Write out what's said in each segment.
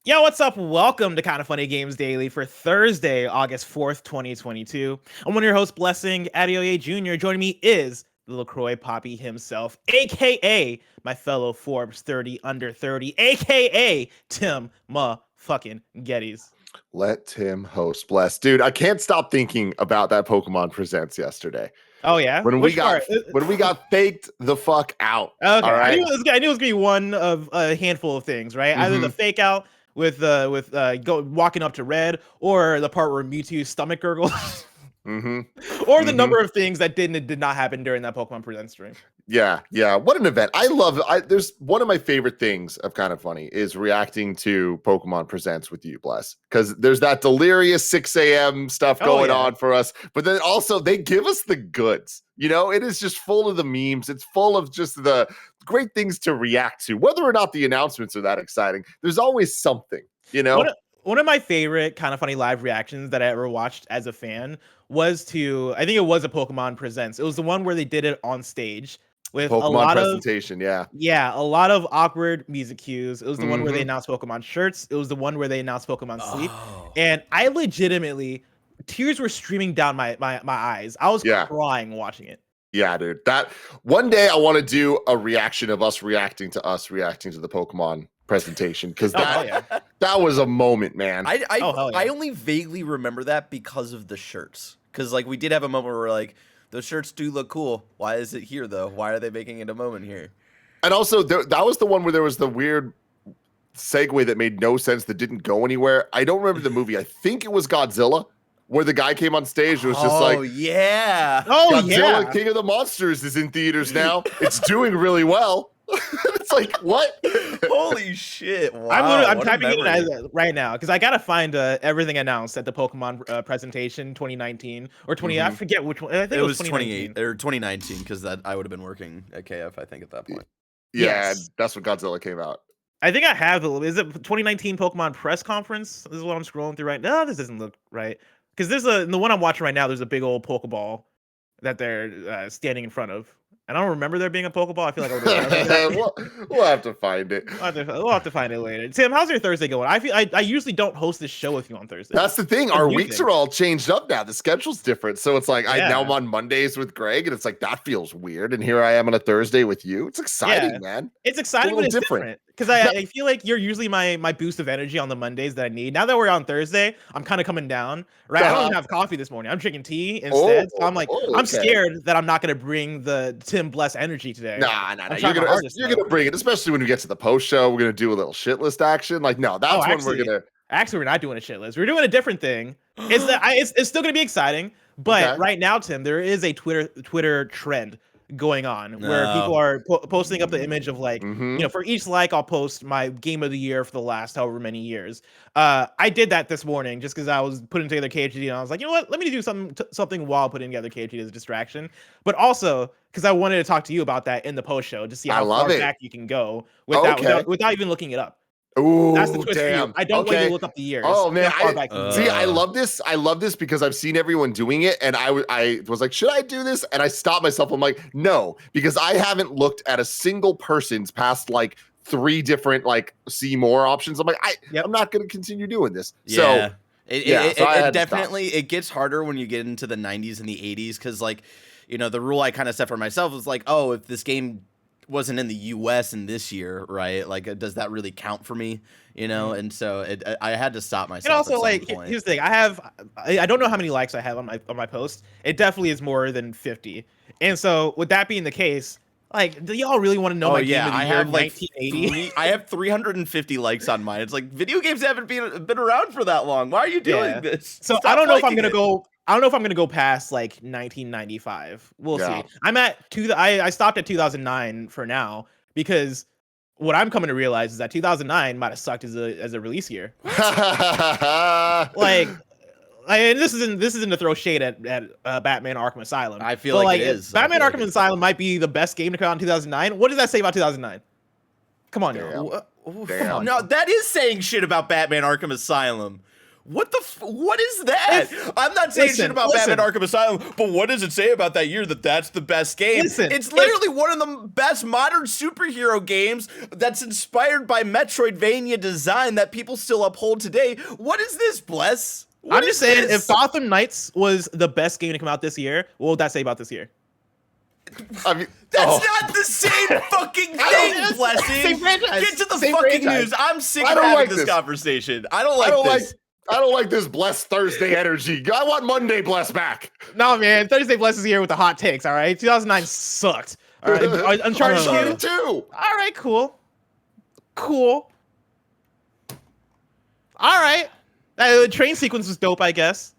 Yo, what's up? Welcome to Kinda Funny Games Daily for Thursday, August 4th, 2022. I'm one of your hosts, Blessing Adeoye Jr. Joining me is the LaCroix Poppy himself, aka my fellow Forbes 30 under 30, aka Tim fucking Geddes. Let Tim host. Bless. Dude, I can't stop thinking about that Pokemon Presents yesterday. Oh yeah? When we got faked the fuck out. Okay, all right? I knew it was gonna be one of a handful of things, right? Either the fake out with walking up to Red, or the part where Mewtwo's stomach gurgles. Or the number of things that did not happen during that Pokemon Presents stream. Yeah. What an event. I love it. There's one of my favorite things of Kinda Funny is reacting to Pokemon Presents with you, Bless. Because there's that delirious 6 a.m. stuff going on for us. But then also they give us the goods. You know, it is just full of the memes. It's full of just the great things to react to. Whether or not the announcements are that exciting, there's always something, you know? One of my favorite Kinda Funny live reactions that I ever watched as a fan was I think it was a Pokemon Presents. It was the one where they did it on stage with Pokemon a lot presentation, a lot of awkward music cues. It was the one where they announced Pokemon shirts. It was the one where they announced Pokemon Sleep. And I legitimately, tears were streaming down my eyes. I was crying watching it. Yeah, dude. That one day I want to do a reaction of us reacting to the Pokemon presentation, because that was a moment, man. I only vaguely remember that because of the shirts. Because like we did have a moment where we're like, those shirts do look cool. Why is it here though? Why are they making it a moment here? And also that was the one where there was the weird segue that made no sense, that didn't go anywhere. I don't remember the movie. I think it was Godzilla, where the guy came on stage and was just like, Godzilla, King of the Monsters is in theaters now. It's doing really well. It's like, what? Holy shit. Wow, I'm typing it in right now because I gotta find everything announced at the Pokemon presentation 2019 or 20. I forget which one. I think it was 2018 or 2019, because I would have been working at KF, I think, at that point. Yeah, that's when Godzilla came out. I think I have is it 2019 Pokemon press conference? This is what I'm scrolling through right now. No, this doesn't look right, because the one I'm watching right now, there's a big old Pokeball that they're standing in front of. And I don't remember there being a Pokeball. I feel like I would we'll have to find it. We'll have to find it later. Tim, how's your Thursday going? I usually don't host this show with you on Thursday. That's the thing. Our weeks are all changed up now. The schedule's different. So it's like now I'm on Mondays with Greg, and it's like that feels weird. And here I am on a Thursday with you. It's exciting, man. It's exciting, but it's different. Because I feel like you're usually my boost of energy on the Mondays that I need. Now that we're on Thursday, I'm kind of coming down. Right? I don't even have coffee this morning. I'm drinking tea instead. So I'm like, I'm scared that I'm not gonna bring the Tim Bless energy today. Nah. You're gonna bring it, especially when we get to the post show. We're gonna do a little shit list action. Like, no, that's when we're gonna. Actually, we're not doing a shit list. We're doing a different thing. It's still gonna be exciting, but right now, Tim, there is a Twitter trend going on where people are posting up the image of like, for each like, I'll post my game of the year for the last however many years. I did that this morning just because I was putting together KHD, and I was like, you know what, let me do something while putting together KHD as a distraction, but also because I wanted to talk to you about that in the post show to see how far back you can go without even looking it up. Ooh, that's the twist for you. I don't want you to look up the years. Oh man, I love this. I love this because I've seen everyone doing it, and I was like, should I do this? And I stopped myself. I'm like, no, because I haven't looked at a single person's past like 3 different like see more options. I'm like, I'm not going to continue doing this. Yeah. So it definitely gets harder when you get into the 90s and the 80s, because like, the rule I kind of set for myself was like, oh, if this game wasn't in the US in this year, right? Like, does that really count for me? And so I had to stop myself. And also, like, here's the thing: I don't know how many likes I have on my post. It definitely is more than 50. And so, with that being the case, like, do y'all really want to know my game of the year? I have 1980. I have 350 likes on mine. It's like, video games haven't been around for that long. Why are you doing this? So I don't know if I'm gonna go. I don't know if I'm gonna go past like 1995. We'll see. I'm at I stopped at 2009 for now, because what I'm coming to realize is that 2009 might have sucked as a release year. like, and this isn't to throw shade at Batman Arkham Asylum. I feel like it is. Batman Arkham Asylum might be the best game to come out in 2009. What does that say about 2009? Come on, no, that is saying shit about Batman Arkham Asylum. What what is that? I'm not saying shit about Batman Arkham Asylum, but what does it say about that year that's the best game? It's literally one of the best modern superhero games that's inspired by Metroidvania design that people still uphold today. What is this, Bless? I'm just saying, if Gotham Knights was the best game to come out this year, what would that say about this year? I mean, that's not the same fucking thing, Blessing. Get to the fucking news. I'm sick of having this conversation. I don't like this. I don't like this Bless Thursday energy. I want Monday Bless back. No, man. Thursday Bless is here with the hot takes, all right? 2009 sucked. All right? Uncharted 2? All right, cool. Cool. All right. The train sequence was dope, I guess.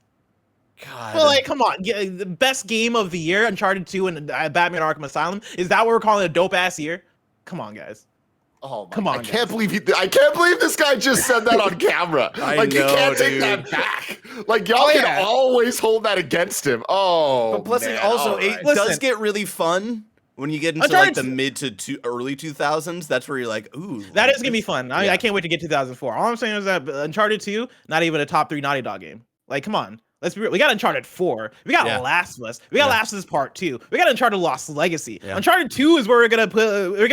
God. Well, like, come on. The best game of the year, Uncharted 2 and Batman Arkham Asylum. Is that what we're calling a dope-ass year? Come on, guys. Oh, come on! I can't believe this guy just said that on camera. Like, you can't take that back. Like, y'all can always hold that against him. Oh, but plus, it also it does get really fun when you get into like the mid to early 2000s. That's where you're like, ooh, that is gonna be fun. I can't wait to get 2004. All I'm saying is that Uncharted 2, not even a top 3 Naughty Dog game. Like, come on. Let's be real. We got Uncharted 4. We got Last of Us. We got Last of Us Part 2. We got Uncharted Lost Legacy. Uncharted 2 is where we're gonna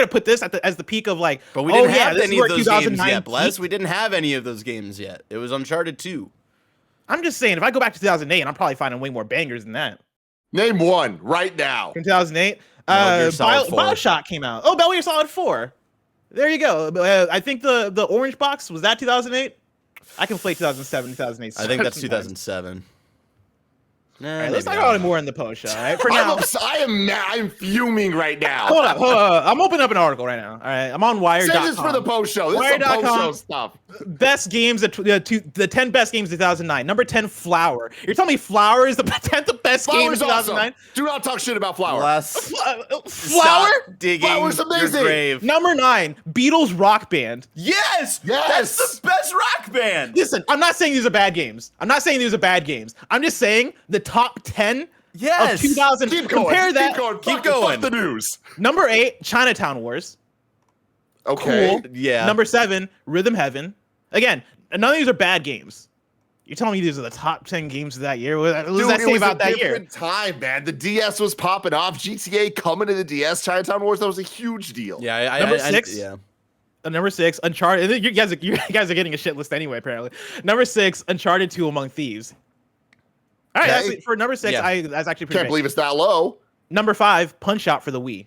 put this as the peak of like. But we didn't have any of those games yet, Bless. We didn't have any of those games yet. It was Uncharted 2. I'm just saying, if I go back to 2008, I'm probably finding way more bangers than that. Name one right now. In 2008, BioShock came out. Oh, Metal Gear Solid 4. There you go. I think the orange box was that 2008. I can play 2007, 2008. I think that's 2007. Nah, right, let's talk about it more in the post show. Right? For now, I'm fuming right now. Hold up. I'm opening up an article right now. All right, I'm on Wired.com. Send this for the post show. This is some post show stuff. Best games, the 10 best games of 2009. Number 10, Flower. You're telling me Flower is the 10th best game of 2009? Awesome. Do not talk shit about Flower. Flower? Stop digging. Flower's amazing. Your grave. Number 9, Beatles Rock Band. Yes, that's the best rock band. Listen, I'm not saying these are bad games. I'm just saying the top 10 of 2000. Keep going. Compare that. Keep going. Fuck the news. Number 8, Chinatown Wars. Okay. Cool. Yeah. Number 7, Rhythm Heaven. Again, none of these are bad games. You're telling me these are the top 10 games of that year? What does that say about that year? Different time, man. The DS was popping off. GTA coming to the DS. Chinatown Wars, that was a huge deal. Yeah. Number 6. Number 6, Uncharted. You guys are getting a shit list anyway, apparently. Number 6, Uncharted 2 Among Thieves. All right, actually, for number 6, that's actually pretty. Can't believe it's that low. Number 5, Punch Out for the Wii.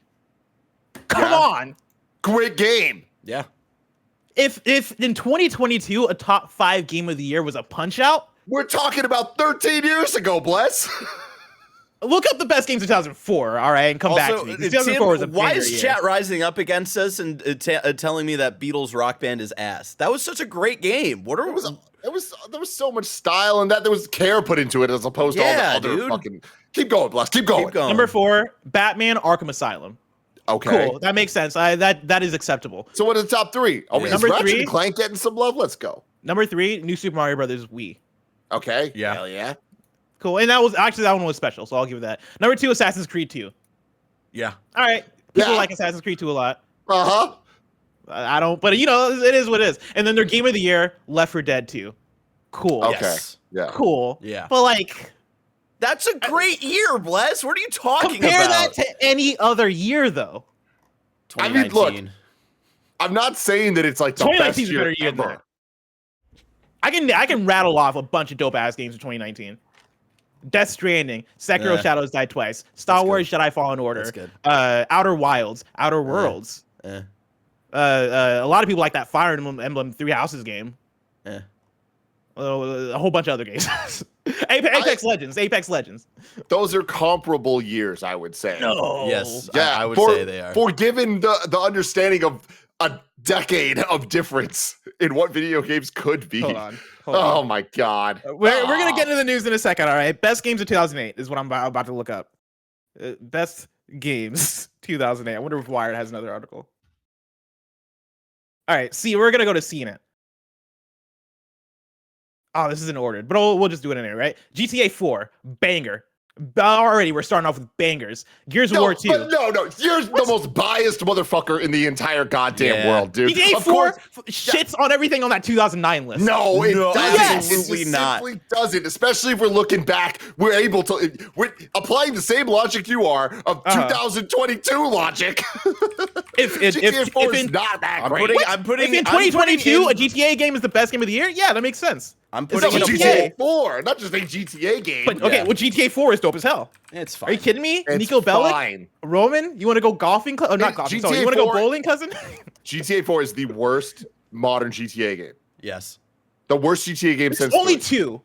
Come on. Great game. Yeah. If in 2022 a top 5 game of the year was a Punch Out, we're talking about 13 years ago, Bless. Look up the best games of 2004, all right, and come back to me. 2004 was a why is chat rising up against us and telling me that Beatles Rock Band is ass? That was such a great game. There was so much style in that. There was care put into it as opposed to all the other fucking. Keep going, Bless. Keep going. Number 4, Batman Arkham Asylum. Okay. Cool. That makes sense. That is acceptable. So what are the top 3? Number 3, Clank getting some love. Let's go. Number 3, New Super Mario Brothers Wii. Okay. Yeah. Hell yeah. Cool. And that one was special, so I'll give it that. Number 2, Assassin's Creed 2. Yeah. All right. People like Assassin's Creed 2 a lot. Uh-huh. I don't, but it is what it is. And then their game of the year, Left 4 Dead 2. Cool. Okay. Yes. Yeah. Cool. Yeah. But like, that's a great year, Bless. What are you talking about? Compare that to any other year, though. I mean, look, I'm not saying that it's like the best year, better year than that. I can rattle off a bunch of dope ass games in 2019. Death Stranding, Sekiro Shadows Die Twice, Star Wars Jedi Fallen Order, Outer Wilds, Outer Worlds. A lot of people like that Fire Emblem 3 Houses game. A whole bunch of other games. Apex Legends. Those are comparable years, I would say. No. Yes, I would say they are. For given the understanding of a decade of difference in what video games could be. Hold on. My God. We're going to get into the news in a second, all right? Best games of 2008 is what I'm about to look up. Best games 2008. I wonder if Wired has another article. All right, we're going to go to CNET. Oh, this isn't ordered, but we'll just do it anyway, right? GTA 4, banger. Already, we're starting off with bangers. Gears of War 2. No, you're the most biased motherfucker in the entire goddamn world, dude. GTA 4 shits on everything on that 2009 list. No, it doesn't. Absolutely it not. Simply doesn't. Especially if we're looking back, we're applying the same logic you are of 2022 logic. GTA 4 is not that great. If in 2022 a GTA game is the best game of the year, yeah, that makes sense. I'm putting in GTA 4, not just a GTA game. But okay, well, GTA 4 is dope as hell. It's fine. Are you kidding me? It's Nico Bellic? fine. Roman, you want to go golfing? Oh, not golfing. Sorry, you want to go bowling, cousin? GTA 4 is the worst modern GTA game. Yes. The worst GTA game since. Only 2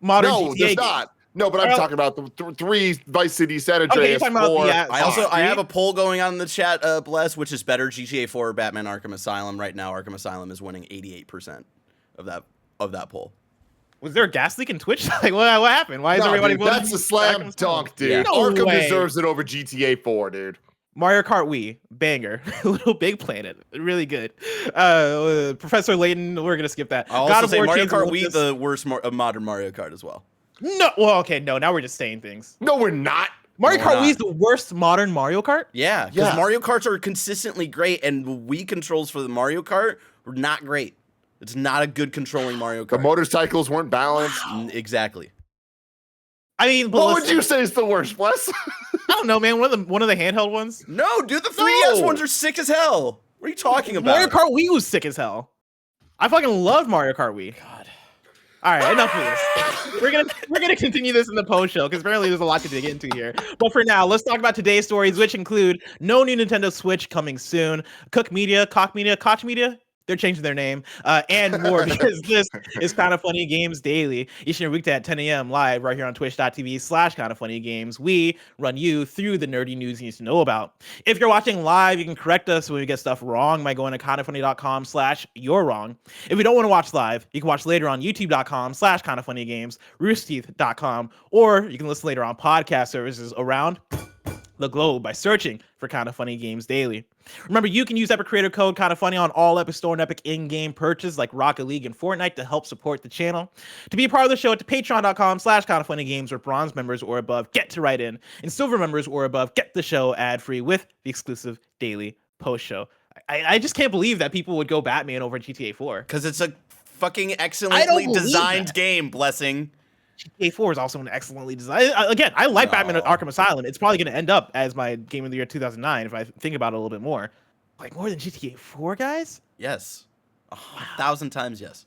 modern GTA games. No, there's not. No, but I'm talking about the 3 Vice City, San Andreas, 4. I have a poll going on in the chat, Bless, which is better, GTA 4 or Batman Arkham Asylum. Right now, Arkham Asylum is winning 88% of that poll. Was there a gas leak in Twitch? Like, what happened? Why is everybody voting? That's a slam dunk, dude. Yeah. No Arkham way. deserves it over GTA 4, dude. Mario Kart Wii, banger. Little Big Planet, really good. Professor Layton, we're gonna skip that. I'll also say Mario Kart Wii, the worst modern Mario Kart as well. No, well, okay, no, now we're just saying things. No, we're not. Mario Kart Wii is the worst modern Mario Kart? Yeah, because Mario Karts are consistently great, and Wii controls for the Mario Kart were not great. It's not a good controlling Mario Kart. The motorcycles weren't balanced. Exactly. I mean, what would you say is the worst, Wes? I don't know, man. One of the handheld ones. No, dude, the 3DS ones are sick as hell. What are you talking about? Mario Kart Wii was sick as hell. I fucking love Mario Kart Wii. God. All right, enough of this. We're gonna continue this in the post show because apparently there's a lot to dig into here. But for now, let's talk about today's stories, which include no new Nintendo Switch coming soon, Koch Media. They're changing their name, and more because this is Kinda Funny Games Daily. Each and every weekday at 10 a.m. live right here on twitch.tv/KindaFunnyGames. We run you through the nerdy news you need to know about. If you're watching live, you can correct us when we get stuff wrong by going to kindafunny.com/you're wrong. If you don't want to watch live, you can watch later on youtube.com/KindaFunnyGames, roosterteeth.com, or you can listen later on podcast services around the globe by searching for Kinda Funny Games Daily. Remember, you can use Epic Creator Code Kinda Funny on all Epic Store and Epic in-game purchases like Rocket League and Fortnite to help support the channel. To be a part of the show, at patreon.com/KindaFunnyGames, where bronze members or above get to write in, and silver members or above get the show ad-free with the exclusive daily post show. I just can't believe that people would go Batman over GTA 4. Because it's a fucking excellently designed game, Blessing. GTA 4 is also an excellently designed. Again, I like Batman Arkham Asylum. It's probably going to end up as my game of the year 2009 if I think about it a little bit more. Like more than GTA 4, guys? Yes. 1,000 times yes.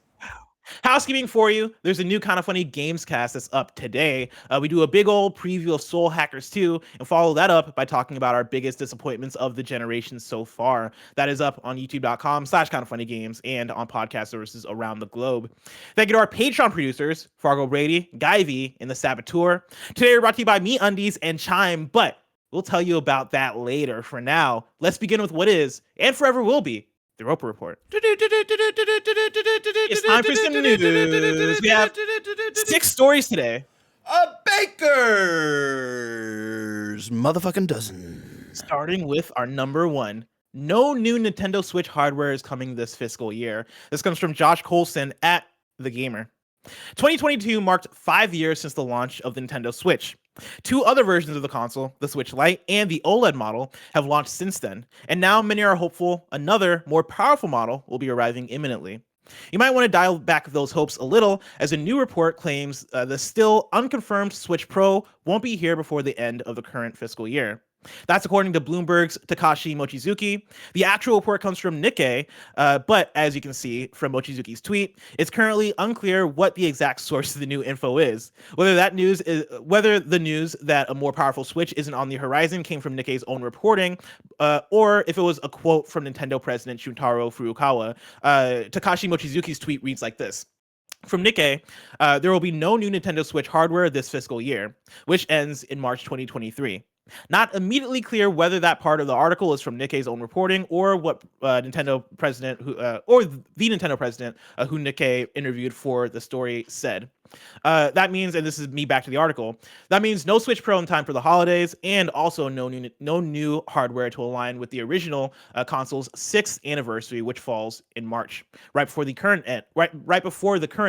Housekeeping for you. There's a new Kinda Funny Gamescast that's up today. We do a big old preview of Soul Hackers 2 and follow that up by talking about our biggest disappointments of the generation so far. That is up on youtube.com/KindaFunnyGames and on podcast services around the globe. Thank you to our Patreon producers, Fargo Brady, Guy V, and the Saboteur. Today we're brought to you by MeUndies and Chime, but we'll tell you about that later. For now, let's begin with what is, and forever will be, the Roper Report. It's time for some news. We have 6 stories today. A baker's motherfucking dozen. Starting with our number 1. No new Nintendo Switch hardware is coming this fiscal year. This comes from Josh Colson at The Gamer. 2022 marked 5 years since the launch of the Nintendo Switch. 2 other versions of the console, the Switch Lite and the OLED model, have launched since then, and now many are hopeful another, more powerful model will be arriving imminently. You might want to dial back those hopes a little, as a new report claims the still unconfirmed Switch Pro won't be here before the end of the current fiscal year. That's according to Bloomberg's Takashi Mochizuki. The actual report comes from Nikkei, but as you can see from Mochizuki's tweet, it's currently unclear what the exact source of the new info is. Whether the news that a more powerful Switch isn't on the horizon came from Nikkei's own reporting, or if it was a quote from Nintendo president Shuntaro Furukawa. Takashi Mochizuki's tweet reads like this. From Nikkei, there will be no new Nintendo Switch hardware this fiscal year, which ends in March 2023. Not immediately clear whether that part of the article is from Nikkei's own reporting or what Nintendo president who Nikkei interviewed for the story said. That means, and this is me back to the article, that means no Switch Pro in time for the holidays, and also no new hardware to align with the original console's 6th anniversary, which falls in March, right before the current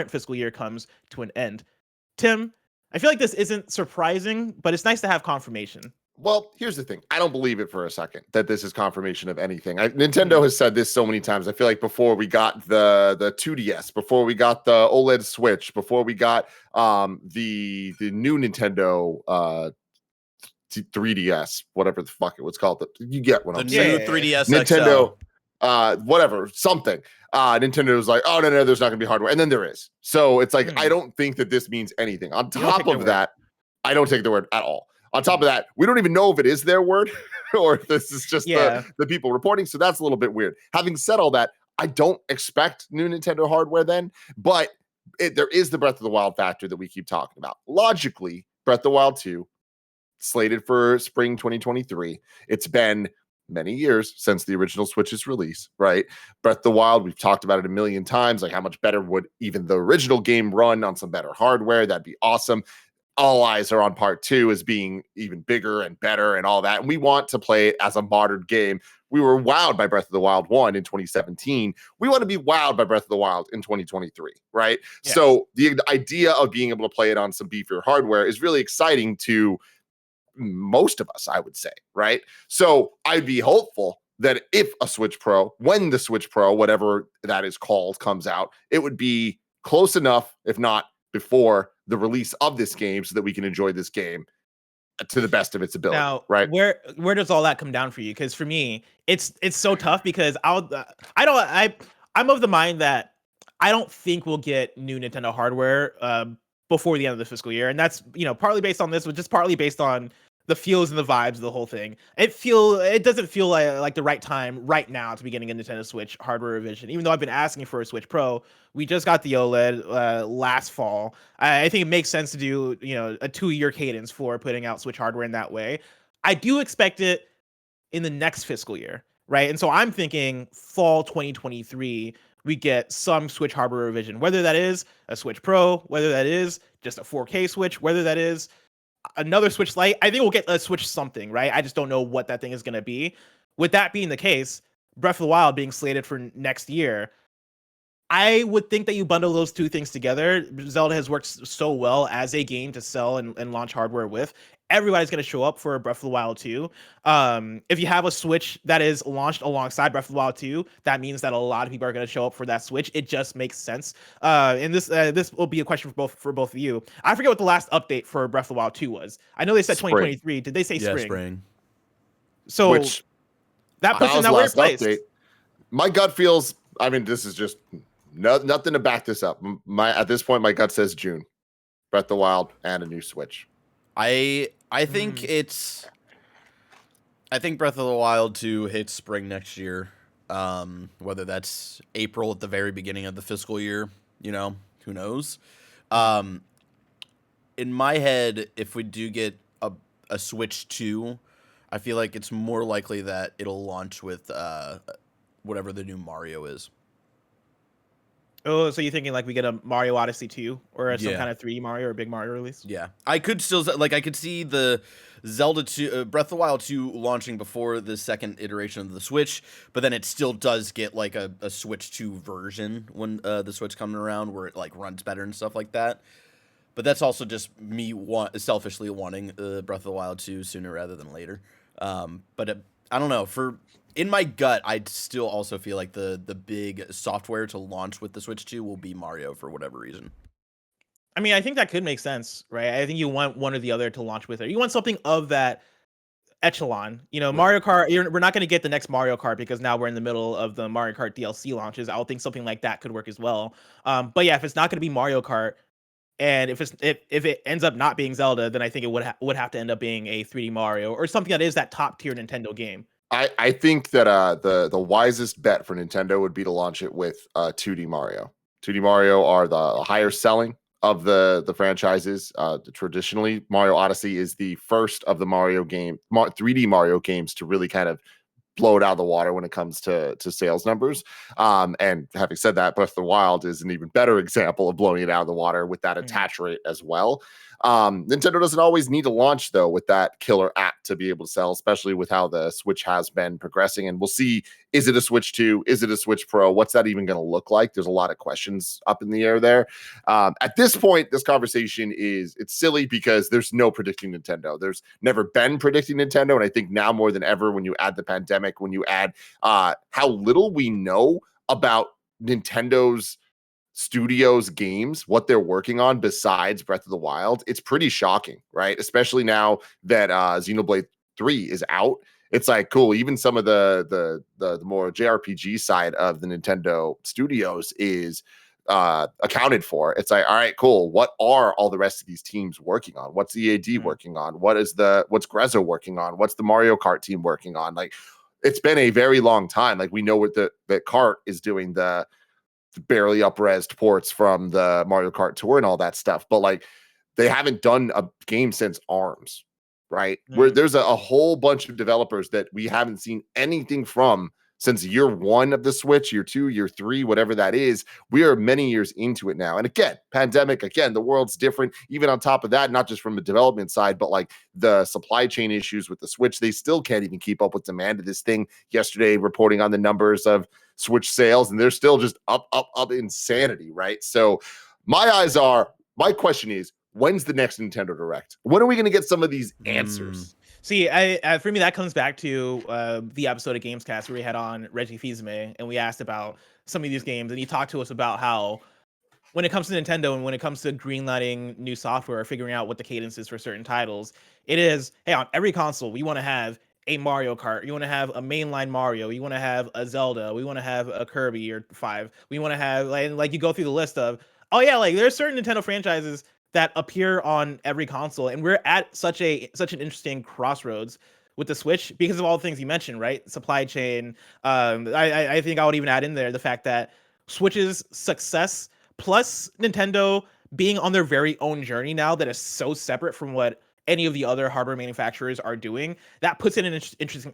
fiscal year comes to an end. Tim, I feel like this isn't surprising, but it's nice to have confirmation. Well, here's the thing. I don't believe it for a second that this is confirmation of anything. Nintendo has said this so many times. I feel like before we got the 2DS, before we got the OLED Switch, before we got the new Nintendo 3DS, whatever the fuck it was called. You get what I'm saying. The new 3DS Nintendo, whatever, something. Nintendo was like, oh, no, there's not going to be hardware. And then there is. So it's like, I don't think that this means anything. On top of that, I don't take the word at all. On top of that, we don't even know if it is their word or if this is just the people reporting. So that's a little bit weird. Having said all that, I don't expect new Nintendo hardware then, but there is the Breath of the Wild factor that we keep talking about. Logically, Breath of the Wild 2, slated for spring 2023. It's been many years since the original Switch's release, right? Breath of the Wild, we've talked about it a million times, like how much better would even the original game run on some better hardware. That'd be awesome. All eyes are on part 2 as being even bigger and better and all that. And we want to play it as a modern game. We were wowed by Breath of the Wild 1 in 2017. We want to be wowed by Breath of the Wild in 2023, right? Yeah. So the idea of being able to play it on some beefier hardware is really exciting to most of us, I would say, right? So I'd be hopeful that if a Switch Pro, when the Switch Pro, whatever that is called, comes out, it would be close enough, if not before the release of this game, so that we can enjoy this game to the best of its ability. Now, right? Where does all that come down for you? Because for me, it's so tough because I'm of the mind that I don't think we'll get new Nintendo hardware before the end of the fiscal year, and that's partly based on this, but just partly based on the feels and the vibes of the whole thing. It doesn't feel like the right time right now to be getting a Nintendo Switch hardware revision, even though I've been asking for a Switch Pro. We just got the OLED last fall. I think it makes sense to do a 2-year cadence for putting out Switch hardware in that way. I do expect it in the next fiscal year, right? And so I'm thinking fall 2023 we get some Switch hardware revision, whether that is a Switch Pro, whether that is just a 4K Switch, whether that is another Switch Lite. I think we'll get a Switch something, right? I just don't know what that thing is going to be. With that being the case, Breath of the Wild being slated for next year, I would think that you bundle those two things together. Zelda has worked so well as a game to sell and launch hardware with. Everybody's going to show up for Breath of the Wild 2. If you have a Switch that is launched alongside Breath of the Wild 2, that means that a lot of people are going to show up for that Switch. It just makes sense. And this will be a question for both of you. I forget what the last update for Breath of the Wild 2 was. I know they said spring. 2023. Did they say spring? Yeah, spring. So that puts in that weird place. Update. My gut feels, I mean, this is just nothing to back this up. At this point, my gut says June. Breath of the Wild and a new Switch. I think I think Breath of the Wild 2 hits spring next year. Whether that's April at the very beginning of the fiscal year, who knows? In my head, if we do get a Switch 2, I feel like it's more likely that it'll launch with whatever the new Mario is. Oh, so you're thinking like we get a Mario Odyssey 2 or some kind of 3D Mario or big Mario release? Yeah. I could still I could see the Zelda 2 Breath of the Wild 2 launching before the second iteration of the Switch, but then it still does get like a Switch 2 version when the Switch comes around where it like runs better and stuff like that. But that's also just me selfishly wanting Breath of the Wild 2 sooner rather than later. But I don't know, in my gut, I'd still also feel like the big software to launch with the Switch 2 will be Mario for whatever reason. I mean, I think that could make sense, right? I think you want one or the other to launch with it. You want something of that echelon. Mario Kart, we're not going to get the next Mario Kart because now we're in the middle of the Mario Kart DLC launches. I would think something like that could work as well. But yeah, if it's not going to be Mario Kart, and if it ends up not being Zelda, then I think it would have to end up being a 3D Mario or something that is that top tier Nintendo game. I think that the wisest bet for Nintendo would be to launch it with 2D Mario. 2D Mario are the higher selling of the franchises. Traditionally, Mario Odyssey is the first of the 3D Mario games to really kind of blow it out of the water when it comes to sales numbers. And having said that, Breath of the Wild is an even better example of blowing it out of the water with that attach rate as well. Nintendo doesn't always need to launch though with that killer app to be able to sell, especially with how the Switch has been progressing. And we'll see, is it a Switch 2? Is it a Switch Pro? What's that even going to look like? There's a lot of questions up in the air there. At this point, this conversation it's silly because there's no predicting Nintendo. There's never been predicting Nintendo. And I think now more than ever, when you add the pandemic, when you add how little we know about Nintendo's studios games, what they're working on besides Breath of the Wild, it's pretty shocking, right? Especially now that Xenoblade 3 is out. It's like, cool, even some of the more JRPG side of the Nintendo studios is accounted for. It's like, all right, cool, what are all the rest of these teams working on? What's EAD working on? What's Grezzo working on? What's the Mario Kart team working on? Like, it's been a very long time. Like, we know what the Kart is doing, the barely up-resed ports from the Mario Kart Tour and all that stuff, but like, they haven't done a game since ARMS, right? Where there's a whole bunch of developers that we haven't seen anything from since year 1 of the Switch, year 2, year 3, whatever that is. We are many years into it now. And again, pandemic, the world's different. Even on top of that, not just from the development side, but like the supply chain issues with the Switch, they still can't even keep up with demand of this thing. Yesterday, reporting on the numbers of Switch sales, and they're still just up insanity, right? So my question is, when's the next Nintendo Direct? When are we going to get some of these answers? See, for me, that comes back to the Episodic Gamescast where we had on Reggie Fils-Aimé, and we asked about some of these games, and he talked to us about how when it comes to Nintendo and when it comes to greenlighting new software or figuring out what the cadence is for certain titles, it is, hey, on every console, we want to have a Mario Kart, you want to have a mainline Mario, you want to have a Zelda, we want to have a Kirby or 5, we want to have, like you go through the list of, oh yeah, like there's certain Nintendo franchises that appear on every console, and we're at such an interesting crossroads with the Switch because of all the things you mentioned, right? Supply chain. I think I would even add in there the fact that Switch's success plus Nintendo being on their very own journey now that is so separate from what any of the other hardware manufacturers are doing, that puts it in an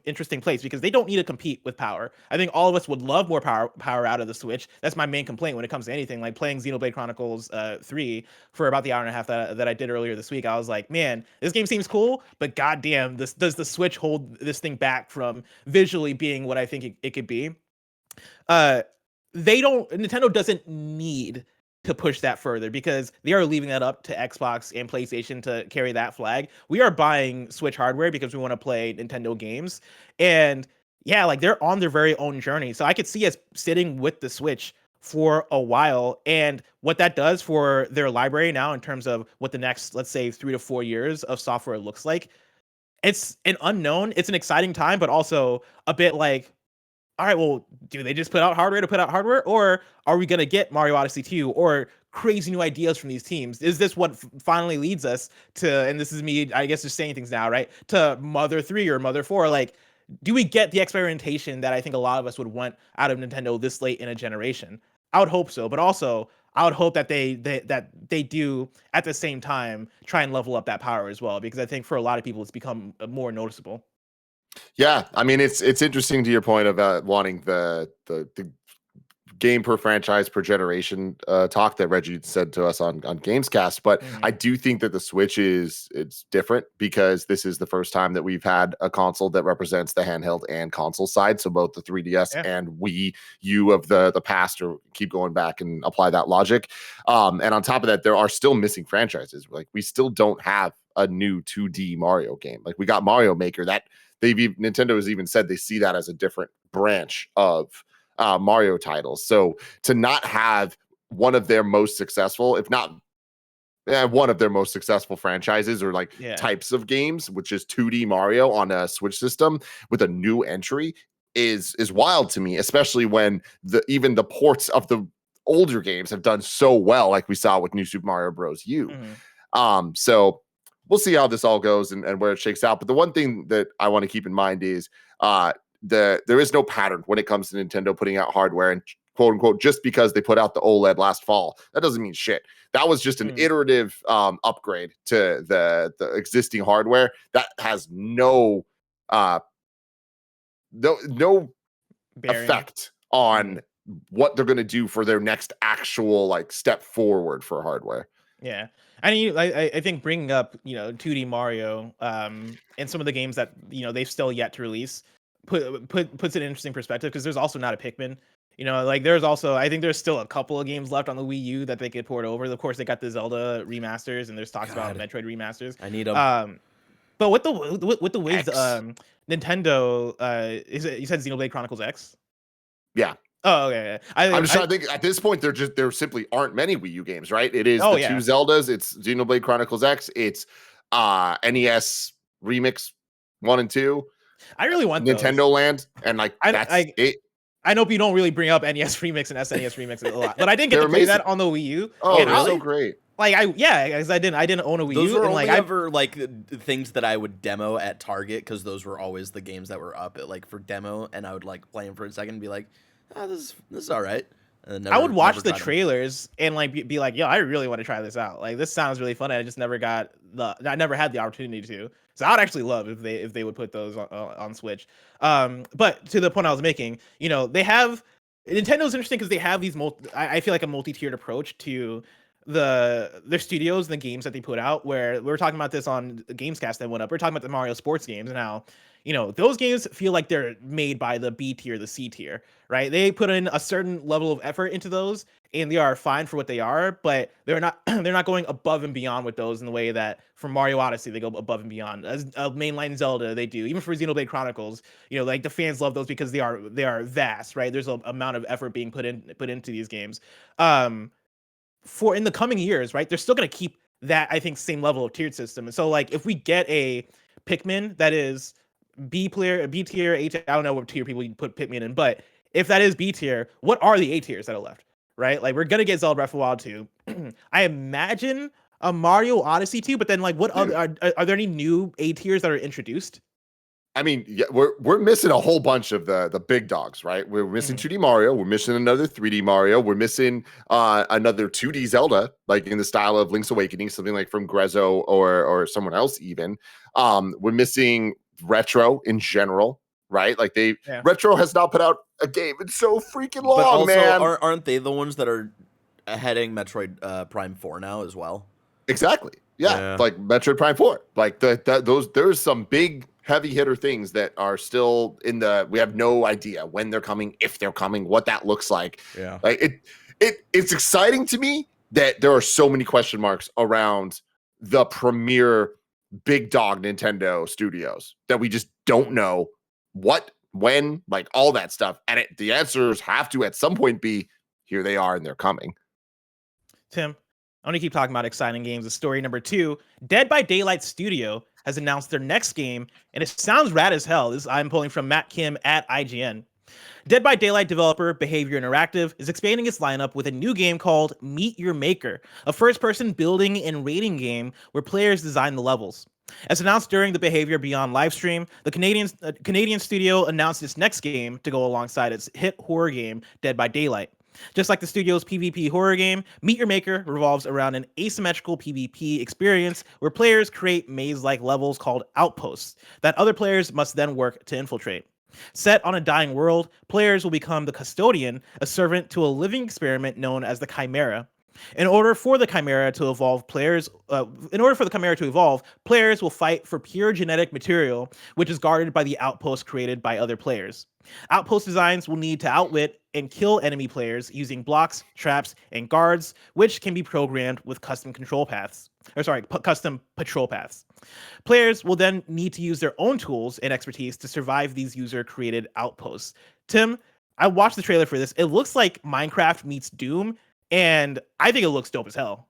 interesting place because they don't need to compete with power. I think all of us would love more power out of the Switch. That's my main complaint when it comes to anything. Like playing Xenoblade Chronicles 3 for about the hour and a half that I did earlier this week, I was like, man, this game seems cool, but goddamn, does the Switch hold this thing back from visually being what I think it could be? Nintendo doesn't need to push that further because they are leaving that up to Xbox and PlayStation to carry that flag. We are buying Switch hardware because we want to play Nintendo games. And yeah, like they're on their very own journey. So I could see us sitting with the Switch for a while and what that does for their library now in terms of what the next, let's say 3 to 4 years of software looks like. It's an unknown. It's an exciting time, but also a bit like, all right, well, do they just put out hardware to put out hardware? Or are we going to get Mario Odyssey 2 or crazy new ideas from these teams? Is this what finally leads us to, and this is me, I guess, just saying things now, right? To Mother 3 or Mother 4? Like, do we get the experimentation that I think a lot of us would want out of Nintendo this late in a generation? I would hope so, but also I would hope that they do at the same time try and level up that power as well, because I think for a lot of people it's become more noticeable. Yeah, I mean, it's interesting to your point about wanting the game per franchise per generation talk that Reggie said to us on Gamescast, but I do think that the Switch it's different because this is the first time that we've had a console that represents the handheld and console side, so both the 3DS and Wii U of the past, or keep going back and apply that logic. And on top of that, there are still missing franchises. Like, we still don't have a new 2D Mario game. Like, we got Mario Maker, that Nintendo has even said they see that as a different branch of Mario titles. So to not have one of their most successful, if not one of their most successful franchises or like types of games, which is 2D Mario on a Switch system with a new entry, is wild to me, especially when even the ports of the older games have done so well, like we saw with New Super Mario Bros. U. So we'll see how this all goes and where it shakes out. But the one thing that I want to keep in mind is there is no pattern when it comes to Nintendo putting out hardware, and quote unquote, just because they put out the OLED last fall, that doesn't mean shit. That was just an iterative upgrade to the existing hardware that has no effect on what they're going to do for their next actual like step forward for hardware. Yeah, I think bringing up 2D Mario and some of the games that they've still yet to release puts it in interesting perspective, because there's also not a Pikmin. Like there's also, I think there's still a couple of games left on the Wii U that they could port over. Of course, they got the Zelda remasters, and there's talks about Metroid remasters. I need them. But with the ways Nintendo, you said Xenoblade Chronicles X? Yeah. Oh, okay. I'm just trying to think. At this point, there simply aren't many Wii U games, right? It is two Zeldas. It's Xenoblade Chronicles X. It's NES Remix 1 and 2. I really want Nintendo those. Land, and like that's it. I know you don't really bring up NES Remix and SNES Remix a lot, but I didn't get to play that on the Wii U. Oh, they're so great. Like because I didn't own a Wii U. Those were only ever like things that I would demo at Target, because those were always the games that were up at for demo, and I would play them for a second and be like, oh, this is all right. I would watch the trailers and be like, yo, I really want to try this out. Like, this sounds really fun. And I just never had the opportunity to. So I would actually love if they would put those on Switch. But to the point I was making, they have Nintendo's interesting because they have these I feel like a multi-tiered approach to their studios and the games that they put out, where we were talking about this on the Gamescast that went up. We're talking about the Mario sports games and how those games feel like they're made by the B tier, the C tier, right? They put in a certain level of effort into those, and they are fine for what they are, but they're not they're not going above and beyond with those in the way that for Mario Odyssey they go above and beyond. As mainline Zelda, they do. Even for Xenoblade Chronicles, like the fans love those because they are vast, right? There's an amount of effort being put into these games. For in the coming years, right? They're still going to keep that, I think, same level of tiered system. And so like if we get a Pikmin that is B tier, A tier, I don't know what tier people you put Pikmin in, but if that is B tier, what are the A tiers that are left, right? Like we're gonna get Zelda Breath of the Wild 2. I imagine a Mario Odyssey 2, but then like what other are there any new A tiers that are introduced? I mean, yeah, we're missing a whole bunch of the big dogs, right? We're missing 2D Mario. We're missing another 3D Mario. We're missing another 2D Zelda, like in the style of Link's Awakening, something like from Grezzo or someone else even. We're missing retro in general, right? Like retro has not put out a game in so freaking long, but also, man. Aren't they the ones that are heading Metroid Prime 4 now as well? Exactly. Yeah. Like Metroid Prime 4. Like there's some big heavy hitter things that are still we have no idea when they're coming, if they're coming, what that looks like. Yeah. Like it's exciting to me that there are so many question marks around the premier big dog Nintendo studios that we just don't know what, when, like all that stuff. And the answers have to at some point be, here they are and they're coming. Tim, I want to keep talking about exciting games. The story number 2, Dead by Daylight Studio has announced their next game, and it sounds rad as hell. I'm pulling from Matt Kim at IGN. Dead by Daylight developer Behavior Interactive is expanding its lineup with a new game called Meet Your Maker, a first-person building and raiding game where players design the levels. As announced during the Behavior Beyond livestream, the Canadian studio announced its next game to go alongside its hit horror game, Dead by Daylight. Just like the studio's PvP horror game, Meet Your Maker revolves around an asymmetrical PvP experience where players create maze-like levels called outposts that other players must then work to infiltrate. Set on a dying world, players will become the custodian, a servant to a living experiment known as the Chimera. In order for the Chimera to evolve, players will fight for pure genetic material, which is guarded by the outpost created by other players. Outpost designs will need to outwit and kill enemy players using blocks, traps, and guards, which can be programmed with custom patrol paths. Players will then need to use their own tools and expertise to survive these user-created outposts. Tim, I watched the trailer for this. It looks like Minecraft meets Doom, and I think it looks dope as hell.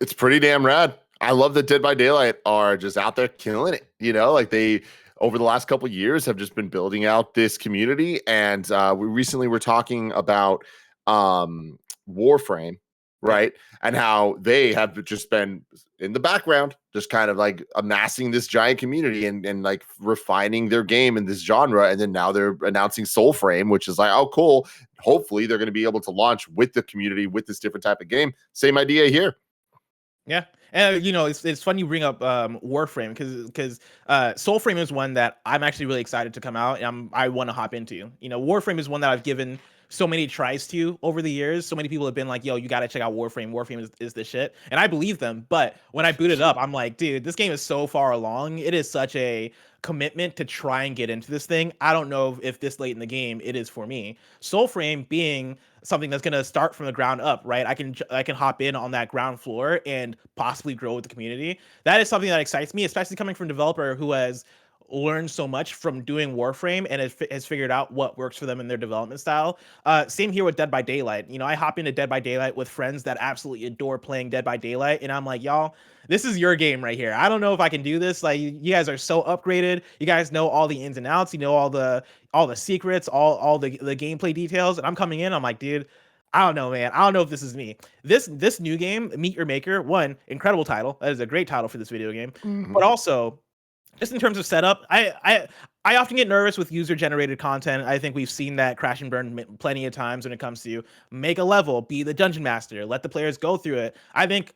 It's pretty damn rad. I love that Dead by Daylight are just out there killing it. Like they, over the last couple of years, have just been building out this community. And we recently were talking about Warframe, right? And how they have just been in the background, just kind of like amassing this giant community and like refining their game in this genre. And then now they're announcing Soulframe, which is like, oh, cool. Hopefully they're going to be able to launch with the community with this different type of game. Same idea here. Yeah. And it's funny you bring up Warframe because Soulframe is one that I'm actually really excited to come out and I want to hop into. Warframe is one that I've given so many tries to over the years. So many people have been like, yo, you got to check out Warframe. Warframe is the shit. And I believe them. But when I boot it up, I'm like, dude, this game is so far along. It is such a commitment to try and get into this thing. I don't know if this late in the game it is for me. Soulframe being something that's going to start from the ground up, right? I can hop in on that ground floor and possibly grow with the community. That is something that excites me, especially coming from a developer who has learned so much from doing Warframe and has figured out what works for them in their development style. Same here with Dead by Daylight. You know, I hop into Dead by Daylight with friends that absolutely adore playing Dead by Daylight, and I'm like, y'all, this is your game right here. I don't know if I can do this. Like, you guys are so upgraded. You guys know all the ins and outs. You know all the secrets, all the gameplay details. And I'm coming in. I'm like, dude, I don't know, man. I don't know if this is me. This new game, Meet Your Maker, one incredible title. That is a great title for this video game, but also, just in terms of setup, I often get nervous with user-generated content. I think we've seen that crash and burn plenty of times when it comes to make a level, be the dungeon master, let the players go through it. I think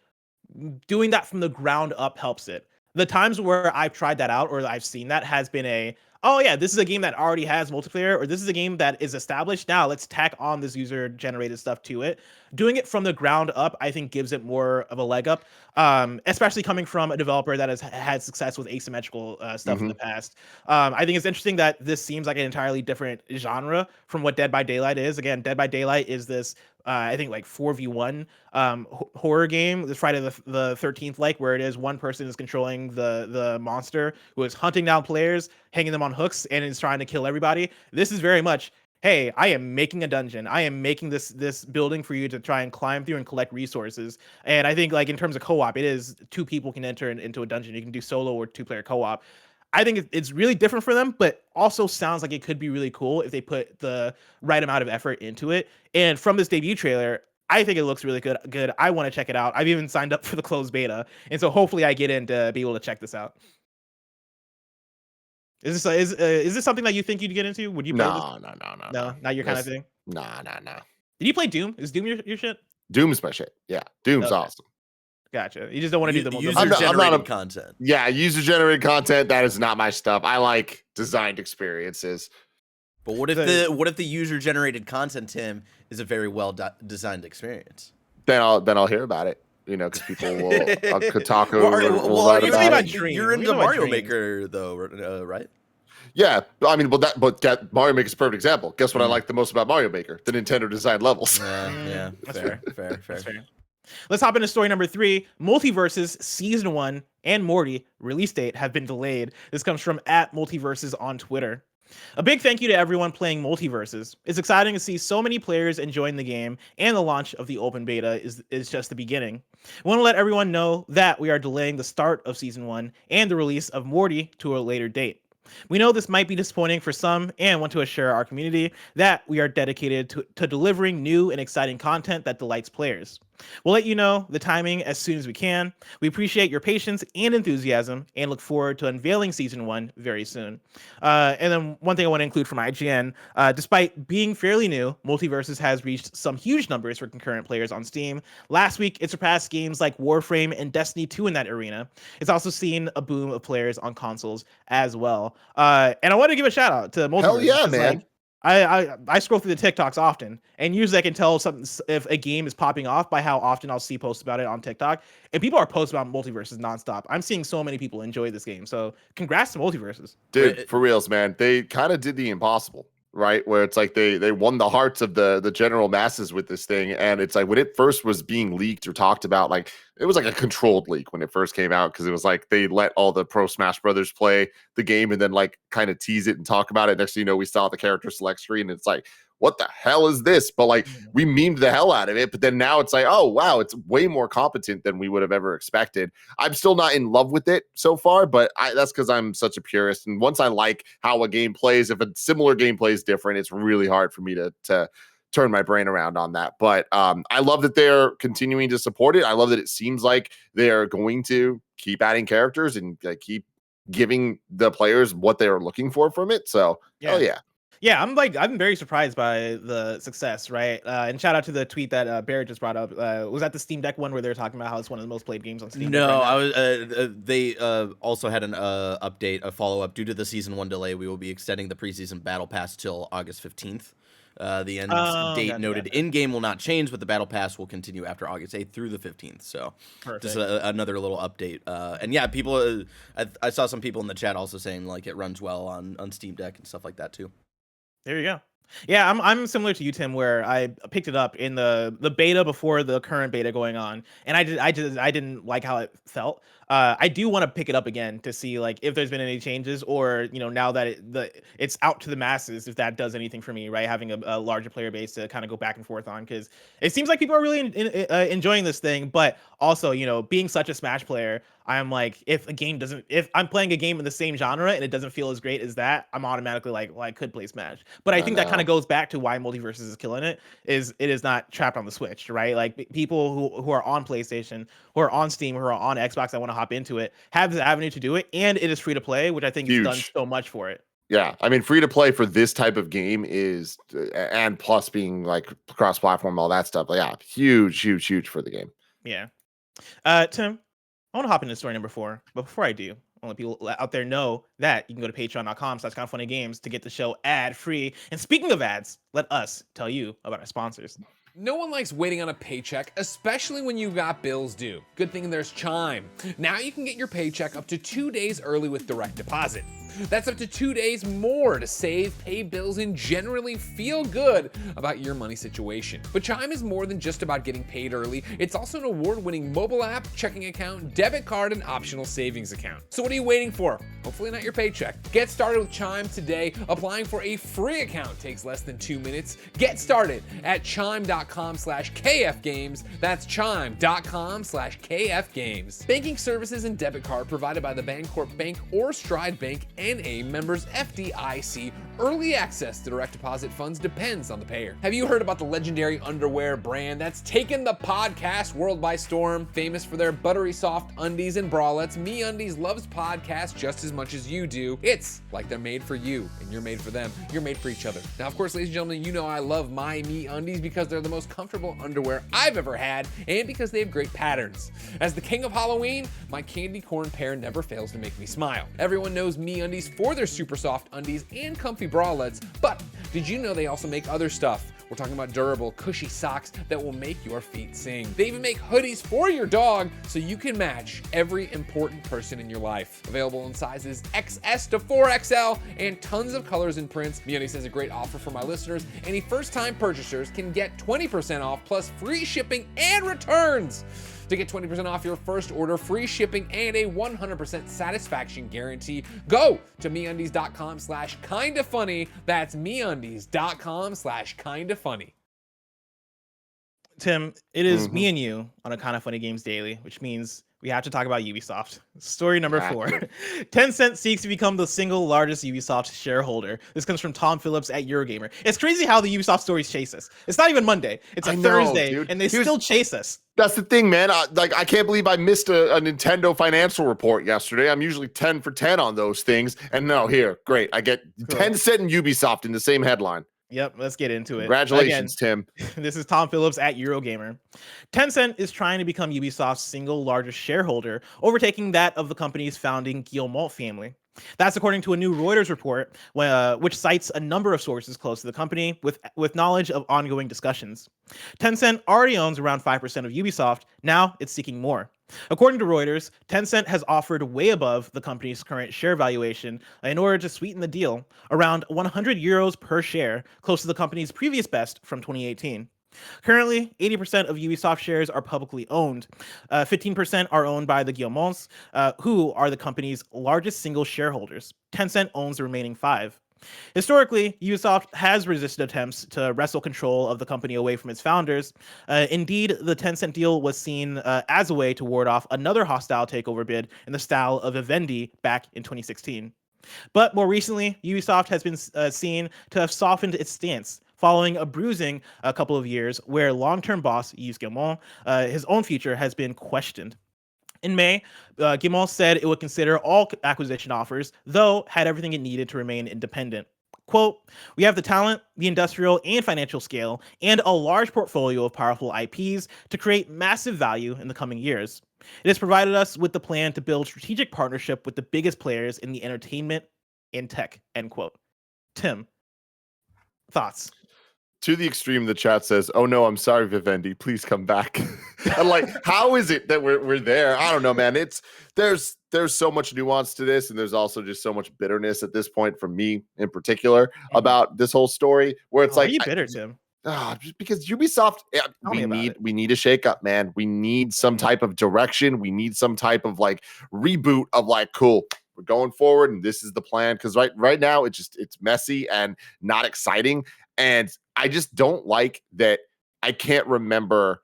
doing that from the ground up helps it. The times where I've tried that out or I've seen that has been oh yeah, this is a game that already has multiplayer, or this is a game that is established. Now let's tack on this user-generated stuff to it. Doing it from the ground up, I think, gives it more of a leg up, especially coming from a developer that has had success with asymmetrical stuff in the past. I think it's interesting that this seems like an entirely different genre from what Dead by Daylight is. Again, Dead by Daylight is this, I think, like 4v1 horror game, this Friday the 13th, like, where it is one person is controlling the monster who is hunting down players, hanging them on hooks, and is trying to kill everybody. This is very much, hey, I am making a dungeon. I am making this building for you to try and climb through and collect resources. And I think, like, in terms of co-op, it is 2 people can enter into a dungeon. You can do solo or 2-player co-op. I think it's really different for them, but also sounds like it could be really cool if they put the right amount of effort into it. And from this debut trailer, I think it looks really good. I want to check it out. I've even signed up for the closed beta, and so hopefully I get in to be able to check this out. Is this something that you think you'd get into? Would you play this? No, not your kind of thing. Nah. Did you play Doom? Is Doom your shit? Doom's my shit. Yeah, Doom's awesome. Gotcha. You just don't want to do the user-generated content. Yeah, user-generated content. That is not my stuff. I like designed experiences. But what if the user-generated content, Tim, is a very well designed experience? Then I'll hear about it. You know, because people will Kotaku will write about it. You're into Mario Maker though, right? Yeah, I mean, Mario Maker's a perfect example. Guess what I like the most about Mario Maker? The Nintendo designed levels. Yeah, that's fair. That's fair. Let's hop into story number 3. Multiversus Season 1 and Morty Release Date have been delayed. This comes from @Multiversus on Twitter. A big thank you to everyone playing Multiversus. It's exciting to see so many players enjoying the game, and the launch of the open beta is just the beginning. I want to let everyone know that we are delaying the start of Season 1 and the release of Morty to a later date. We know this might be disappointing for some and want to assure our community that we are dedicated to delivering new and exciting content that delights players. We'll let you know the timing as soon as we can. We appreciate your patience and enthusiasm and look forward to unveiling Season 1 very soon. And then one thing I want to include from IGN, despite being fairly new, Multiversus has reached some huge numbers for concurrent players on Steam. Last week, it surpassed games like Warframe and Destiny 2 in that arena. It's also seen a boom of players on consoles as well. And I want to give a shout out to Multiversus. Hell yeah, man. Like, I scroll through the TikToks often, and usually I can tell if a game is popping off by how often I'll see posts about it on TikTok. And people are posting about Multiversus nonstop. I'm seeing so many people enjoy this game. So congrats to Multiversus. Dude, for reals, man. They kind of did the impossible, right? Where it's like they won the hearts of the general masses with this thing. And it's like when it first was being leaked or talked about, like it was like a controlled leak when it first came out, because it was like they let all the Pro Smash Brothers play the game and then like kind of tease it and talk about it. Next thing you know, we saw the character select screen, and it's like, what the hell is this? But like we memed the hell out of it. But then now it's like, oh wow, it's way more competent than we would have ever expected. I'm still not in love with it so far, but that's because I'm such a purist. And once I like how a game plays, if a similar gameplay is different, it's really hard for me to turn my brain around on that. But I love that they're continuing to support it. I love that it seems like they're going to keep adding characters and keep giving the players what they're looking for from it. So hell yeah. Yeah, I'm very surprised by the success, right? And shout out to the tweet that Barrett just brought up. Was that the Steam Deck one where they're talking about how it's one of the most played games on Steam? No, I was. They also had an update, a follow up. Due to the Season 1 delay, we will be extending the preseason battle pass till August 15th. The end date noted in-game will not change, but the battle pass will continue after August 8th through the 15th. So just another little update. And yeah, people, I saw some people in the chat also saying like it runs well on Steam Deck and stuff like that too. There you go. Yeah, I'm similar to you, Tim, where I picked it up in the beta before the current beta going on, and I didn't like how it felt. I do want to pick it up again to see like if there's been any changes, or now that it's out to the masses, if that does anything for me, right? Having a larger player base to kind of go back and forth on, because it seems like people are really enjoying this thing, but also being such a Smash player, I'm like, if I'm playing a game in the same genre and it doesn't feel as great as that, I'm automatically like, well, I could play Smash. But I think that kind of goes back to why Multiversus is killing it. It is not trapped on the Switch, right? Like people who are on PlayStation, who are on Steam, who are on Xbox that want to hop into it, have the avenue to do it, and it is free to play, which I think has done so much for it. Yeah, I mean, free to play for this type of game is, and plus being like cross-platform, all that stuff. Like, yeah, huge for the game. Yeah. Tim, I want to hop into story number 4, but before I do, I want people out there know that you can go to patreon.com/kindafunnygames to get the show ad-free. And speaking of ads, let us tell you about our sponsors. No one likes waiting on a paycheck, especially when you've got bills due. Good thing there's Chime. Now you can get your paycheck up to 2 days early with direct deposit. That's up to 2 days more to save, pay bills, and generally feel good about your money situation. But Chime is more than just about getting paid early. It's also an award-winning mobile app, checking account, debit card, and optional savings account. So what are you waiting for? Hopefully not your paycheck. Get started with Chime today. Applying for a free account takes less than 2 minutes. Get started at chime.com/kfgames. That's chime.com/kfgames. Banking services and debit card provided by the Bancorp Bank or Stride Bank NA members FDIC. Early access to direct deposit funds depends on the payer. Have you heard about the legendary underwear brand that's taken the podcast world by storm? Famous for their buttery soft undies and bralettes, MeUndies loves podcasts just as much as you do. It's like they're made for you and you're made for them. You're made for each other. Now, of course, ladies and gentlemen, you know I love my MeUndies because they're the most comfortable underwear I've ever had and because they have great patterns. As the king of Halloween, my candy corn pair never fails to make me smile. Everyone knows MeUndies for their super soft undies and comfy bralettes, but did you know they also make other stuff? We're talking about durable, cushy socks that will make your feet sing. They even make hoodies for your dog so you can match every important person in your life. Available in sizes XS to 4XL and tons of colors and prints. MeUndies has a great offer for my listeners. Any first-time purchasers can get 20% off plus free shipping and returns. To get 20% off your first order, free shipping, and a 100% satisfaction guarantee, go to MeUndies.com/kindafunny. That's MeUndies.com/kindafunny. Tim, it is me and you on a Kinda Funny Games Daily, which means we have to talk about Ubisoft. Story number 4. Tencent seeks to become the single largest Ubisoft shareholder. This comes from Tom Phillips at Eurogamer. It's crazy how the Ubisoft stories chase us. It's not even Monday. It's a Thursday, and they still chase us. That's the thing, man. I can't believe I missed a Nintendo financial report yesterday. I'm usually 10 for 10 on those things. And no, here, great. I get Tencent and Ubisoft in the same headline. Yep, let's get into it. Congratulations, Tim. This is Tom Phillips at Eurogamer. Tencent is trying to become Ubisoft's single largest shareholder, overtaking that of the company's founding Guillemot family. That's according to a new Reuters report, which cites a number of sources close to the company with knowledge of ongoing discussions. Tencent already owns around 5% of Ubisoft. Now it's seeking more. According to Reuters, Tencent has offered way above the company's current share valuation in order to sweeten the deal, around 100 euros per share, close to the company's previous best from 2018. Currently, 80% of Ubisoft shares are publicly owned. 15% are owned by the Guillemots, who are the company's largest single shareholders. Tencent owns the remaining 5%. Historically, Ubisoft has resisted attempts to wrestle control of the company away from its founders. Indeed, the Tencent deal was seen as a way to ward off another hostile takeover bid in the style of Vivendi back in 2016. But more recently, Ubisoft has been seen to have softened its stance, following a bruising a couple of years where long-term boss Yves Guillemot, his own future has been questioned. In May, Guillemot said it would consider all acquisition offers, though had everything it needed to remain independent. Quote, "We have the talent, the industrial and financial scale, and a large portfolio of powerful IPs to create massive value in the coming years. It has provided us with the plan to build strategic partnership with the biggest players in the entertainment and tech," end quote. Tim, thoughts? to the extreme, the chat says, "Oh no, I'm sorry, Vivendi. Please come back." And like, how is it that we're there? I don't know, man. There's so much nuance to this, and there's also just so much bitterness at this point from me in particular about this whole story. Where it's like, are you bitter, Tim? Just because Ubisoft, we need a shakeup, man. We need some type of direction. We need some type of like reboot of like, cool, we're going forward, and this is the plan. Because right now it's messy and not exciting, and I just don't like that. I can't remember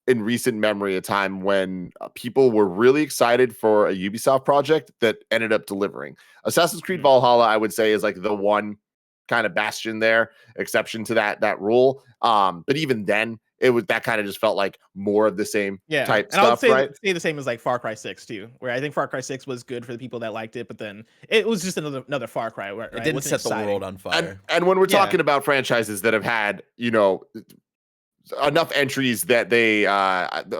in recent memory a time when people were really excited for a Ubisoft project that ended up delivering. Assassin's Creed Valhalla, I would say, is like the one kind of bastion there, exception to that rule. But even then, it was that kind of just felt like more of the same type and stuff, I right? would say the same as like Far Cry 6 too, where I think Far Cry 6 was good for the people that liked it, but then it was just another Far Cry. Right? It didn't set the world on fire. And when we're talking about franchises that have had, enough entries that they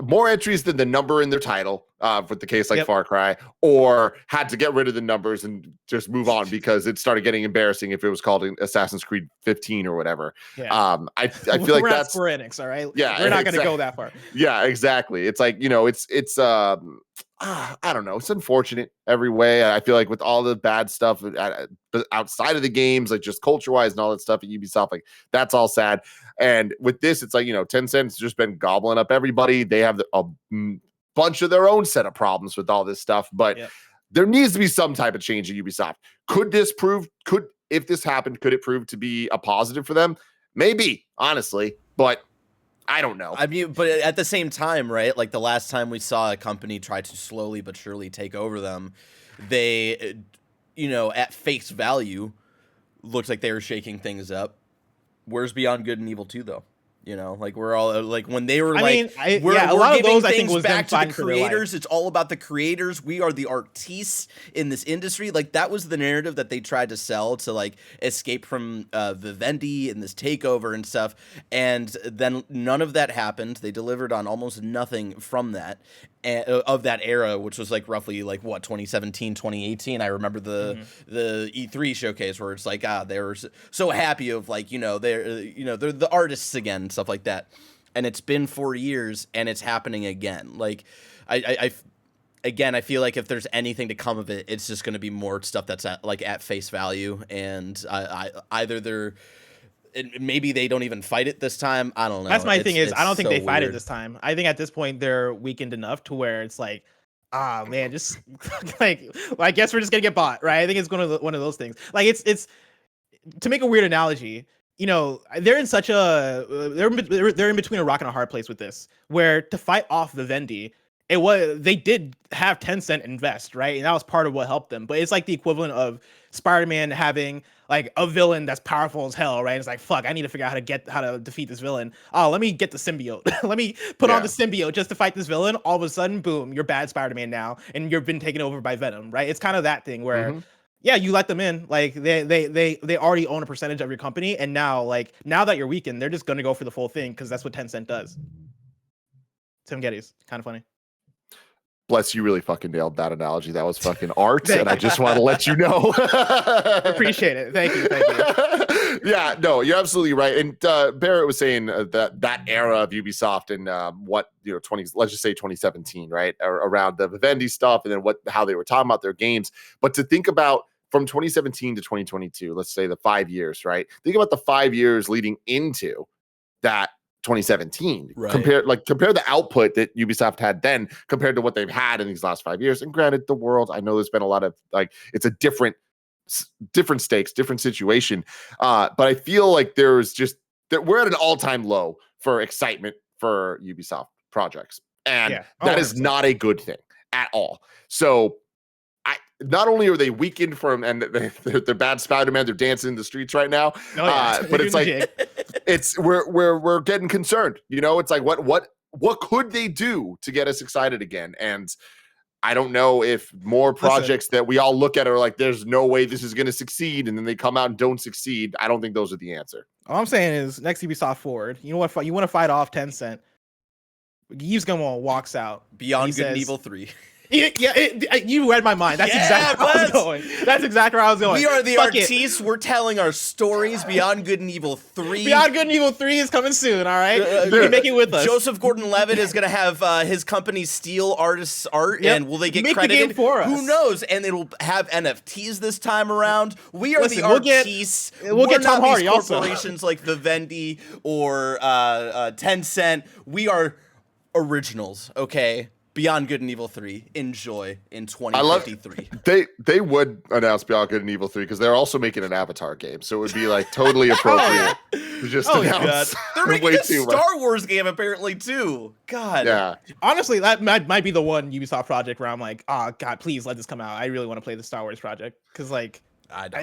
more entries than the number in their title, with the case like Far Cry, or had to get rid of the numbers and just move on because it started getting embarrassing if it was called Assassin's Creed 15 or whatever. I feel like that's Square Enix, all right? Yeah, we're not going to go that far. Yeah, exactly. It's like, it's I don't know. It's unfortunate every way. I feel like with all the bad stuff outside of the games, like just culture-wise and all that stuff at Ubisoft, like that's all sad. And with this, it's like, Tencent's just been gobbling up everybody. They have a bunch of their own set of problems with all this stuff, but there needs to be some type of change at Ubisoft. If this happened, could it prove to be a positive for them? Maybe, honestly, but I don't know. I mean, but at the same time, right? Like the last time we saw a company try to slowly but surely take over them, they, at face value, looked like they were shaking things up. Where's Beyond Good and Evil 2, though? Like we're all like when they were we're a lot of those I think was back them to the creators. It's all about the creators. We are the artistes in this industry. Like that was the narrative that they tried to sell to like escape from Vivendi and this takeover and stuff. And then none of that happened. They delivered on almost nothing from that of that era, which was like roughly like what 2017, 2018. I remember the E3 showcase where it's like they were so happy of like they're the artists again. Stuff like that, and it's been 4 years and it's happening again. Like I feel like if there's anything to come of it, it's just going to be more stuff that's at face value, and either maybe they don't even fight it this time. I don't know. That's my thing is I don't think they fight it this time. I think at this point they're weakened enough to where it's like, man, just like well, I guess we're just gonna get bought, right? I think it's one of those things. Like it's to make a weird analogy. They're in such they're in between a rock and a hard place with this, where to fight off Vivendi, they did have Tencent invest, right? And that was part of what helped them. But it's like the equivalent of Spider-Man having like a villain that's powerful as hell, right? It's like, fuck, I need to figure out how to defeat this villain. Oh, let me get the symbiote. Let me put on the symbiote just to fight this villain. All of a sudden, boom, you're bad Spider-Man now, and you've been taken over by Venom, right? It's kind of that thing where yeah, you let them in. Like they already own a percentage of your company, and now that you're weakened, they're just gonna go for the full thing because that's what Tencent does. Tim Geddes, Kind of Funny. Bless, you really fucking nailed that analogy. That was fucking art, and I just want to let you know. Appreciate it. Thank you. Yeah, no, you're absolutely right. And Barrett was saying that era of Ubisoft and let's just say 2017, right, around the Vivendi stuff, and then how they were talking about their games. But to think about from 2017 to 2022, let's say the 5 years, right? Think about the 5 years leading into that 2017. Right. Compare the output that Ubisoft had then compared to what they've had in these last 5 years. And granted, the world, I know there's been a lot of it's a different stakes, different situation. But I feel like there's just that we're at an all-time low for excitement for Ubisoft projects. And that is not a good thing at all. So not only are they weakened from and they're bad Spider-Man, they're dancing in the streets right now. But it's like we're getting concerned. It's like what could they do to get us excited again? And I don't know if more projects that we all look at are like, there's no way this is going to succeed, and then they come out and don't succeed. I don't think those are the answer. All I'm saying is next Ubisoft forward. You know what? You want to fight off Tencent. Yves Guillemot walks out. Beyond Good and Evil 3. You read my mind. That's exactly where I was going. That's exactly where I was going. We are the artistes. We're telling our stories. Beyond Good and Evil 3. Beyond Good and Evil 3 is coming soon, all right? You can make it with us. Joseph Gordon-Levitt is going to have his company steal artists' art, and will they get credited? The game for us. Who knows? And it'll have NFTs this time around. We are the artistes. We'll get Tom Hardy also. Corporations like Vivendi or Tencent. We are originals, okay? Beyond Good and Evil 3. Enjoy in 2053. They would announce Beyond Good and Evil 3 because they're also making an Avatar game, so it would be like totally appropriate to just announce. They're making a Star Wars game apparently too. God. Yeah. Honestly, that might be the one Ubisoft project where I'm like, oh God, please let this come out. I really want to play the Star Wars project because like that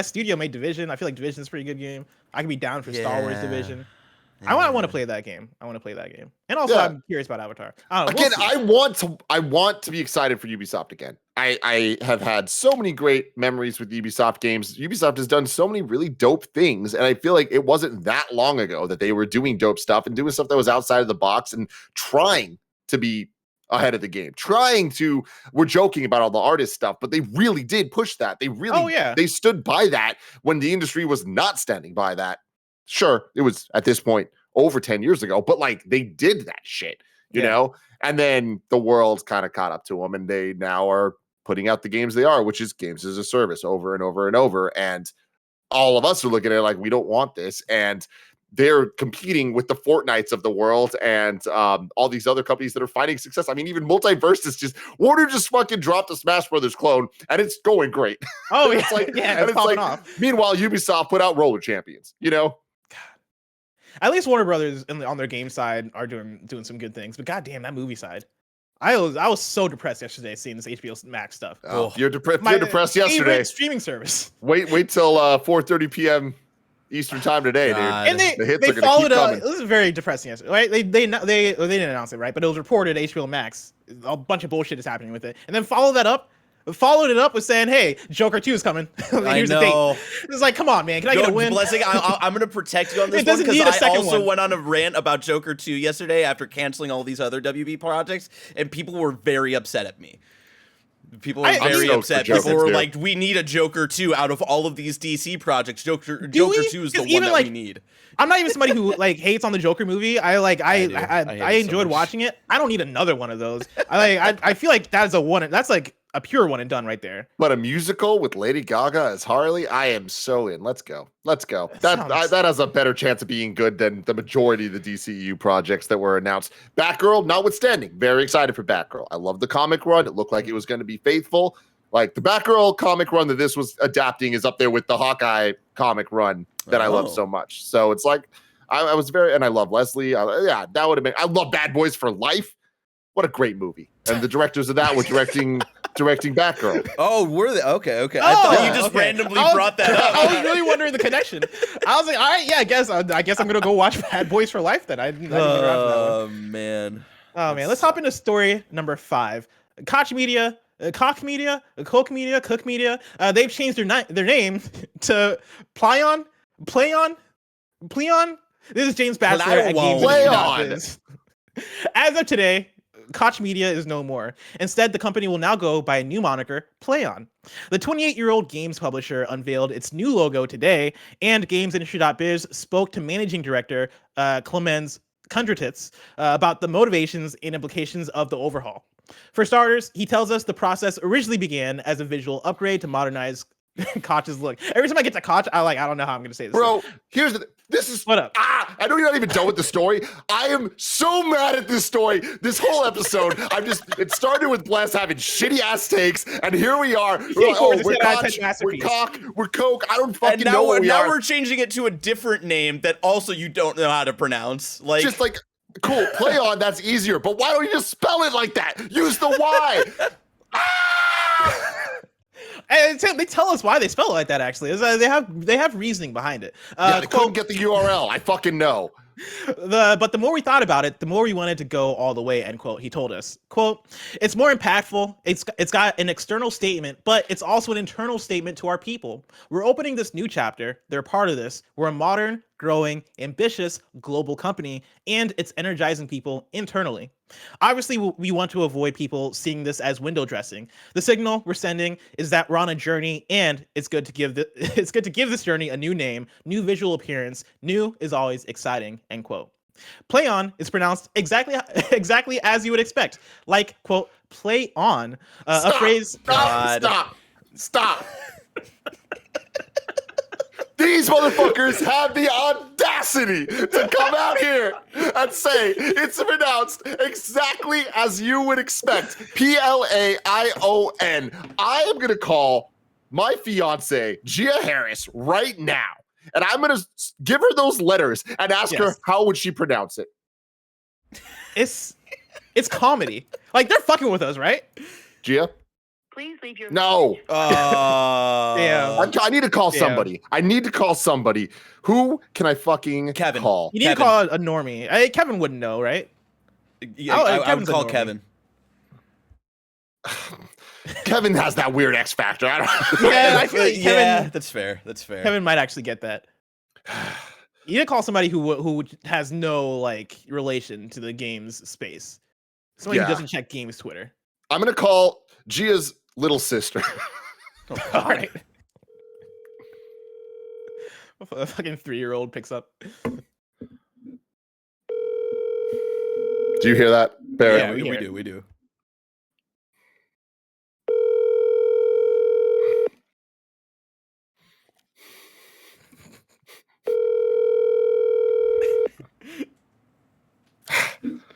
studio made Division. I feel like Division is a pretty good game. I could be down for Star Wars Division. Yeah. I want to play that game. And also, I'm curious about Avatar. I want to be excited for Ubisoft again. I have had so many great memories with Ubisoft games. Ubisoft has done so many really dope things, and I feel like it wasn't that long ago that they were doing dope stuff and doing stuff that was outside of the box and trying to be ahead of the game. We're joking about all the artist stuff, but they really did push that. They stood by that when the industry was not standing by that. Sure, it was at this point over 10 years ago, but like they did that shit, you know? And then the world kind of caught up to them, and they now are putting out the games they are, which is games as a service over and over and over. And all of us are looking at it like, we don't want this. And they're competing with the Fortnites of the world and all these other companies that are finding success. I mean, even Multiversus Warner just fucking dropped a Smash Brothers clone, and it's going great. Oh, it's like, it's popping off. Meanwhile, Ubisoft put out Roller Champions, you know? At least Warner Brothers on their game side are doing some good things, but goddamn, that movie side, I was so depressed yesterday seeing this HBO Max stuff. Oh, you're depressed yesterday. Streaming service. Wait till 4:30 p.m. Eastern time today, dude. And they followed up. This is very depressing yesterday. Right? They didn't announce it, right? But it was reported HBO Max. A bunch of bullshit is happening with it, and then followed it up with saying, "Hey, Joker 2 is coming." Here's the date. It's like, come on, man. Can I get a win? Blessing, I'm going to protect you on this one because I also went on a rant about Joker 2 yesterday after canceling all these other WB projects, and people were very upset at me. People were very upset. People were like, "We need a Joker 2 out of all of these DC projects. Joker 2 is the one that we need." I'm not even somebody who like hates on the Joker movie. I enjoyed watching it. I don't need another one of those. I feel like that's like a pure one and done right there. But a musical with Lady Gaga as Harley, I am so in. Let's go. That has a better chance of being good than the majority of the DCU projects that were announced. Batgirl, notwithstanding, very excited for Batgirl. I love the comic run. It looked like it was going to be faithful. Like the Batgirl comic run that this was adapting is up there with the Hawkeye comic run that I love so much. So it's like I was and I love Leslie. That would have been. I love Bad Boys for Life. What a great movie. And the directors of that were directing Batgirl. Oh, were they? Okay. I thought you just randomly brought that up. I was really wondering the connection. I was like, all right, yeah, I guess I'm gonna go watch Bad Boys for Life then. I didn't Oh man. Let's hop into story number 5. Koch Media. They've changed their name to Plaion. This is James Batchelor at Games. As of today, Koch Media is no more. Instead, the company will now go by a new moniker, Plaion. The 28-year-old games publisher unveiled its new logo today, and GamesIndustry.biz spoke to managing director Clemens Kundratitz about the motivations and implications of the overhaul. For starters, he tells us the process originally began as a visual upgrade to modernize Koch's look. Every time I get to Koch, I don't know how I'm going to say this. Bro, this is what up. I know you're not even done with the story. I am so mad at this story. This whole episode, it started with Bless having shitty ass takes, and here we are. We're like, we're Koch, we're Koch, we're Coke. I don't fucking know what we are. Now we're changing it to a different name that also you don't know how to pronounce. Like, just like, cool, Plaion, that's easier, but why don't you just spell it like that? Use the Y. And they tell us why they spell it like that, actually. They have reasoning behind it. They couldn't get the URL. I fucking know. But the more we thought about it, the more we wanted to go all the way, end quote. He told us, quote, "It's more impactful. It's got an external statement, but it's also an internal statement to our people. We're opening this new chapter. They're part of this. We're a modern, growing, ambitious global company, and it's energizing people internally. Obviously, we want to avoid people seeing this as window dressing. The signal we're sending is that we're on a journey, and it's good to give this journey a new name, new visual appearance. New is always exciting. End quote. Plaion is pronounced exactly as you would expect, like quote play on, a phrase. Stop. These motherfuckers have the audacity to come out here and say it's pronounced exactly as you would expect. Plaion. I am going to call my fiance, Gia Harris, right now. And I'm going to give her those letters and ask her how would she pronounce it. It's comedy. Like, they're fucking with us, right? Gia? Please leave your No. Damn. I need to call somebody. I need to call somebody. Who can I fucking call? You need to call a normie. Kevin wouldn't know, right? Yeah, I would call Kevin. Kevin has that weird X factor. I don't I feel like Kevin, that's fair. That's fair. Kevin might actually get that. You need to call somebody who has no like relation to the games space. Somebody who doesn't check games Twitter. I'm gonna call Gia's little sister. All right. A fucking 3-year-old picks up. Do you hear that, Barrett? Yeah, we do.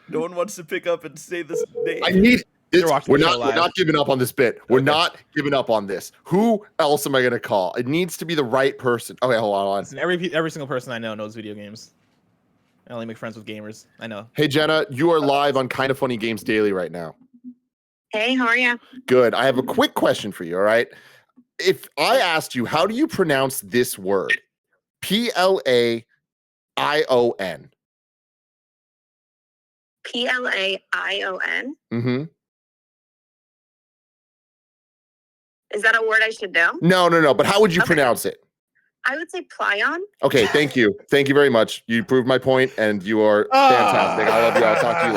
No one wants to pick up and say this name. I need this. We're not giving up on this bit. We're not giving up on this. Who else am I going to call? It needs to be the right person. Okay, hold on. Listen, every single person I know knows video games. I only make friends with gamers. I know. Hey, Jenna, you are live on Kinda Funny Games Daily right now. Hey, how are you? Good. I have a quick question for you, all right? If I asked you, how do you pronounce this word? Plaion. Plaion? Mm-hmm. Is that a word I should know? No. But how would you pronounce it? I would say Plaion. Okay, thank you. Thank you very much. You proved my point, and you are fantastic. I love you. I'll talk to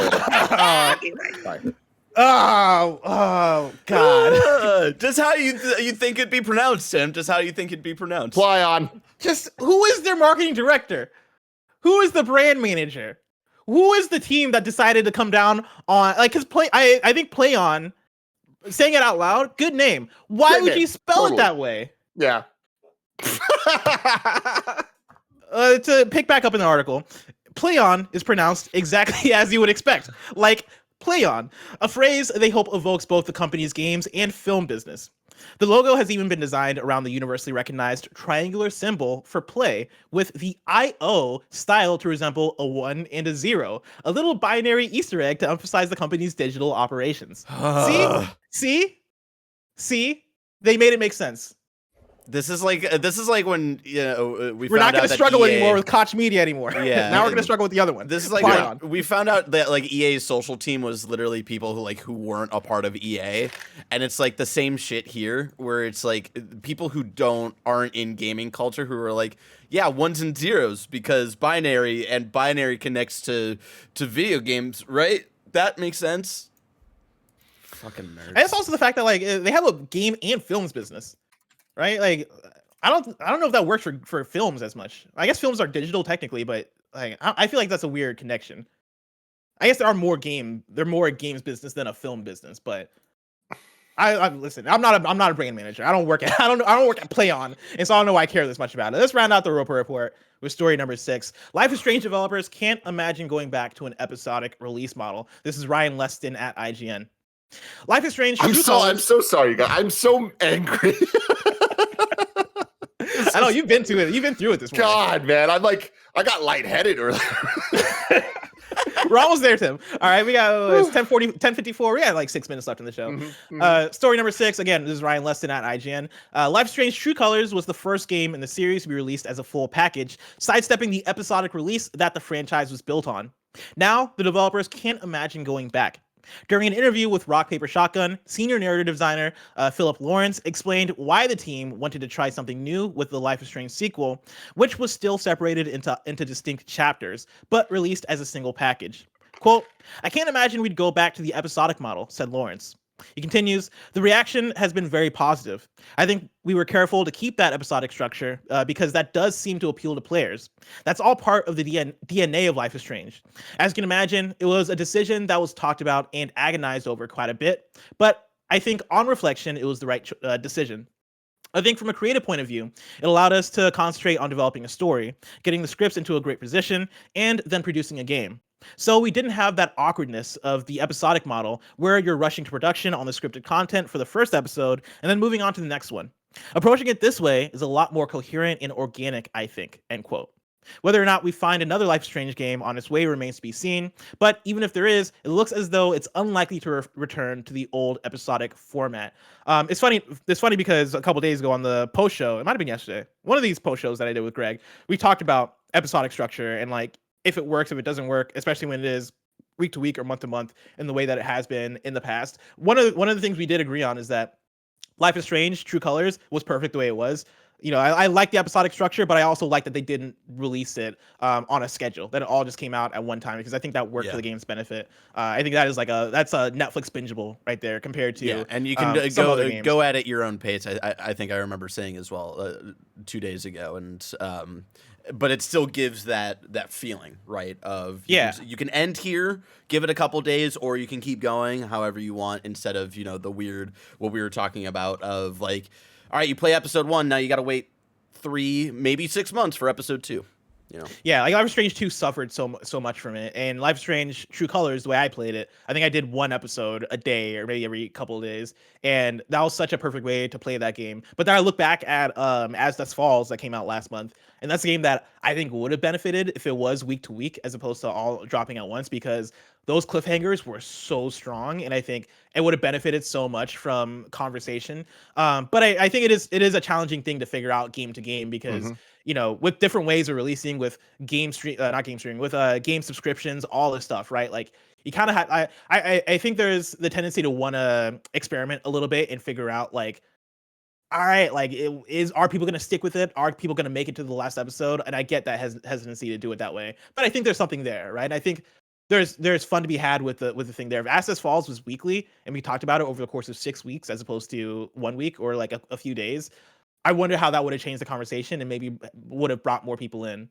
you later. Bye. Oh, God. Just how you think it'd be pronounced, Tim. Just how you think it'd be pronounced. Plaion. Just who is their marketing director? Who is the brand manager? Who is the team that decided to come down on because I think Plaion, saying it out loud, good name. Why would you spell it that way? Yeah. To pick back up in the article, Plaion is pronounced exactly as you would expect, like Plaion, a phrase they hope evokes both the company's games and film business. The logo has even been designed around the universally recognized triangular symbol for play, with the IO styled to resemble a 1 and a 0, a little binary Easter egg to emphasize the company's digital operations. See? They made it make sense. This is like when we're not going to struggle anymore with Koch Media anymore. Yeah, now we're going to struggle with the other one. This is like we found out that like EA's social team was literally people who weren't a part of EA, and it's like the same shit here, where it's like people who aren't in gaming culture who are like, yeah, 1s and 0s because binary connects to video games, right? That makes sense. Fucking nerds. And it's also the fact that like they have a game and films business. Right? Like, I don't know if that works for films as much. I guess films are digital technically, but like I feel like that's a weird connection. I guess they're more games business than a film business, but I listen, I'm not a brand manager. I don't work at Plaion, and so I don't know why I care this much about it. Let's round out the Roper Report with story number 6. Life is Strange developers can't imagine going back to an episodic release model. This is Ryan Leston at IGN. Life is Strange. I'm so sorry, you guys. I'm so angry. I know you've been to it. You've been through it this morning. God, man, I got lightheaded earlier. We're almost there, Tim. All right, we got it's 10:54. We got like 6 minutes left in the show. Story number 6. Again, this is Ryan Leston at IGN. Life is Strange: True Colors was the first game in the series to be released as a full package, sidestepping the episodic release that the franchise was built on. Now, the developers can't imagine going back. During an interview with Rock Paper Shotgun, senior narrative designer Philip Lawrence explained why the team wanted to try something new with the Life is Strange sequel, which was still separated into distinct chapters, but released as a single package. Quote, "I can't imagine we'd go back to the episodic model," said Lawrence. He continues, "The reaction has been very positive. I think we were careful to keep that episodic structure because that does seem to appeal to players. That's all part of the DNA of Life is Strange. As you can imagine, it was a decision that was talked about and agonized over quite a bit, but I think on reflection, it was the right decision. I think from a creative point of view, it allowed us to concentrate on developing a story, getting the scripts into a great position, and then producing a game. So we didn't have that awkwardness of the episodic model where you're rushing to production on the scripted content for the first episode and then moving on to the next one. Approaching it this way is a lot more coherent and organic, I think," end quote. Whether or not we find another Life is Strange game on its way remains to be seen, but even if there is, it looks as though it's unlikely to return to the old episodic format. It's funny because a couple days ago on the post show, it might have been yesterday, one of these post shows that I did with Greg, we talked about episodic structure and like if it works, if it doesn't work, especially when it is week to week or month to month in the way that it has been in the past. One of the things we did agree on is that Life is Strange, True Colors was perfect the way it was. You know, I like the episodic structure, but I also like that they didn't release it on a schedule. That it all just came out at one time because I think that worked for the game's benefit. I think that is that's a Netflix bingeable right there compared to and you can go at it your own pace. I think I remember saying as well 2 days ago, and but it still gives that feeling, right? Of you can end here, give it a couple days, or you can keep going however you want instead of the weird what we were talking about of like, all right, you play episode 1, now you got to wait 3, maybe 6 months for episode 2. Yeah, like Life is Strange 2 suffered so much from it, and Life is Strange True Colors, the way I played it, I think I did 1 episode a day or maybe every couple of days, and that was such a perfect way to play that game. But then I look back at As Dusk Falls that came out last month, and that's a game that I think would have benefited if it was week to week as opposed to all dropping at once, because those cliffhangers were so strong, and I think it would have benefited so much from conversation. But I think it is a challenging thing to figure out game to game because with different ways of releasing, with game subscriptions, all this stuff, right? Like you kind of have. I think there's the tendency to want to experiment a little bit and figure out like, all right, like are people going to stick with it? Are people going to make it to the last episode? And I get that hesitancy to do it that way, but I think there's something there, right? I think there's fun to be had with the thing there. If Access Falls was weekly and we talked about it over the course of 6 weeks as opposed to 1 week or like a few days, I wonder how that would have changed the conversation and maybe would have brought more people in.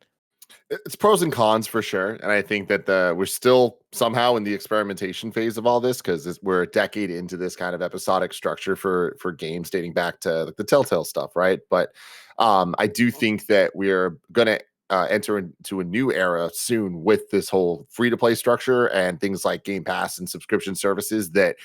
It's pros and cons for sure, and I think that we're still somehow in the experimentation phase of all this because we're a decade into this kind of episodic structure for games dating back to like the Telltale stuff, right? But I do think that we're gonna enter into a new era soon with this whole free-to-play structure and things like Game Pass and subscription services that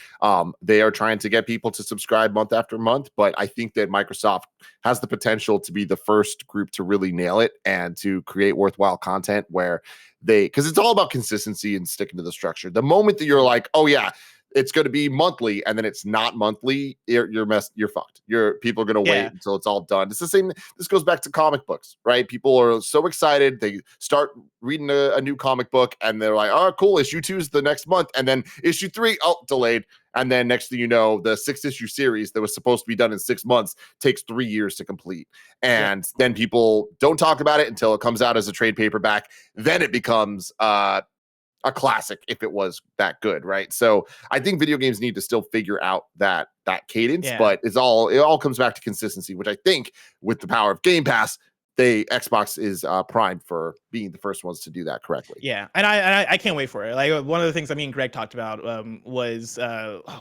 they are trying to get people to subscribe month after month. But I think that Microsoft has the potential to be the first group to really nail it and to create worthwhile content where because it's all about consistency and sticking to the structure. The moment that you're like, oh yeah, it's going to be monthly, and then it's not monthly, you're fucked. People are going to wait until it's all done. It's the same. This goes back to comic books, right? People are so excited. They start reading a new comic book, and they're like, oh, cool, issue 2 is the next month. And then issue 3, delayed. And then next thing you know, the 6-issue series that was supposed to be done in 6 months takes 3 years to complete. And then people don't talk about it until it comes out as a trade paperback. Then it becomes a classic if it was that good, right? So I think video games need to still figure out that cadence, but it all comes back to consistency, which I think with the power of Game Pass, Xbox is primed for being the first ones to do that correctly. Yeah, and I can't wait for it. Like one of the things I mean Greg talked about was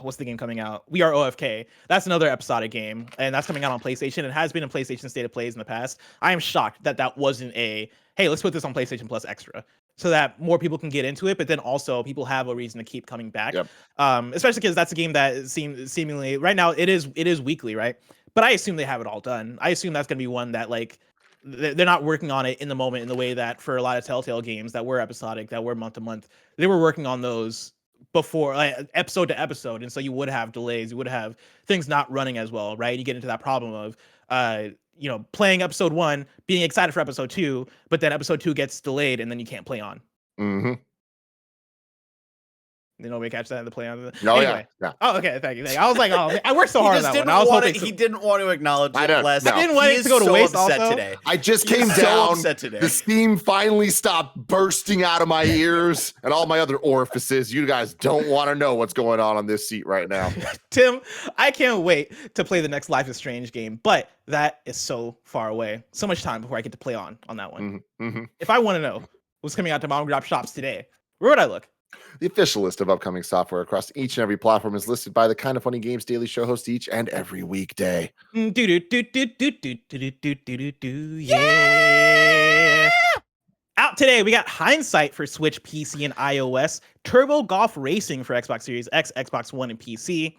what's the game coming out? We Are OFK. That's another episodic game, and that's coming out on PlayStation. It has been in PlayStation State of Plays in the past. I am shocked that wasn't hey, let's put this on PlayStation Plus Extra, so that more people can get into it, but then also people have a reason to keep coming back. Especially because that's a game that seemingly right now it is weekly, right? But I assume they have it all done. I assume that's gonna be one that like they're not working on it in the moment in the way that for a lot of Telltale games that were episodic, that were month to month, they were working on those before, like episode to episode, and so you would have delays, you would have things not running as well, right? You get into that problem of playing episode 1, being excited for episode 2, but then episode 2 gets delayed and then you can't play on. Did nobody catch that in the Plaion? Oh, anyway. yeah. Oh, okay. Thank you. I was like, oh, man, I worked so hard on that one. I was hoping he didn't want to acknowledge it. I didn't want it to go to waste also. Today. I just He's came so down. upset today. The steam finally stopped bursting out of my ears and all my other orifices. You guys don't want to know what's going on this seat right now. Tim, I can't wait to play the next Life is Strange game, but that is so far away. So much time before I get to play on that one. Mm-hmm. If I want to know what's coming out to mom and drop shops today, where would I look? The official list of upcoming software across each and every platform is listed by the Kinda Funny Games Daily Show host each and every weekday. Yeah. Out today, we got Hindsight for Switch, PC, and iOS, Turbo Golf Racing for Xbox Series X, Xbox One, and PC,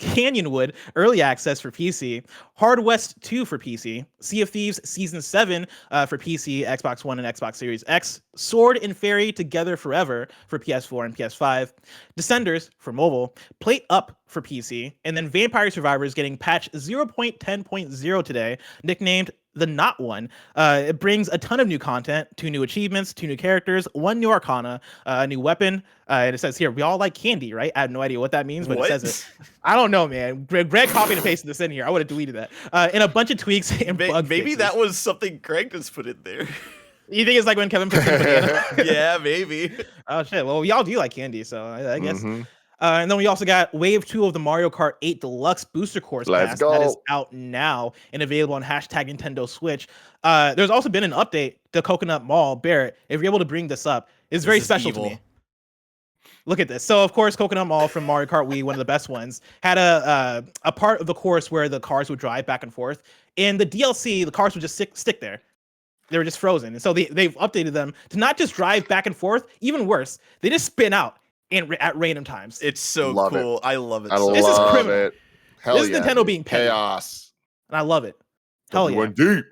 Canyonwood Early Access for PC, Hard West 2 for PC, Sea of Thieves Season 7 for PC, Xbox One, and Xbox Series X, Sword and Fairy Together Forever for PS4 and PS5, Descenders for mobile, Plate Up for PC, and then Vampire Survivors getting patch 0.10.0 today, nicknamed the Not One. It brings a ton of new content, 2 new achievements, 2 new characters, 1 new arcana, a new weapon, and it says here, we all like candy, right? I have no idea what that means, but it says it. I don't know, man. Greg copied and pasted this in here. I would have deleted that. And a bunch of tweaks and bug Maybe fixes. that was something Craig just put in there. You think it's like when Kevin puts in banana? Yeah, maybe. Oh, shit. Well, y'all do like candy, so I guess. And then we also got Wave 2 of the Mario Kart 8 Deluxe Booster Course Pass. That is out now and available on hashtag Nintendo Switch. There's also been an update to Coconut Mall. Barrett, if you're able to bring this up, it's very special to me. Look at this. So, of course, Coconut Mall from Mario Kart Wii, one of the best ones, had a part of the course where the cars would drive back and forth. In the DLC, the cars would just stick there. They were just frozen. And so they've updated them to not just drive back and forth. Even worse, they just spin out at random times. It's so cool. I love it. This is criminal. Hell this is Nintendo being petty. Chaos. And I love it. Hell yeah. Deep.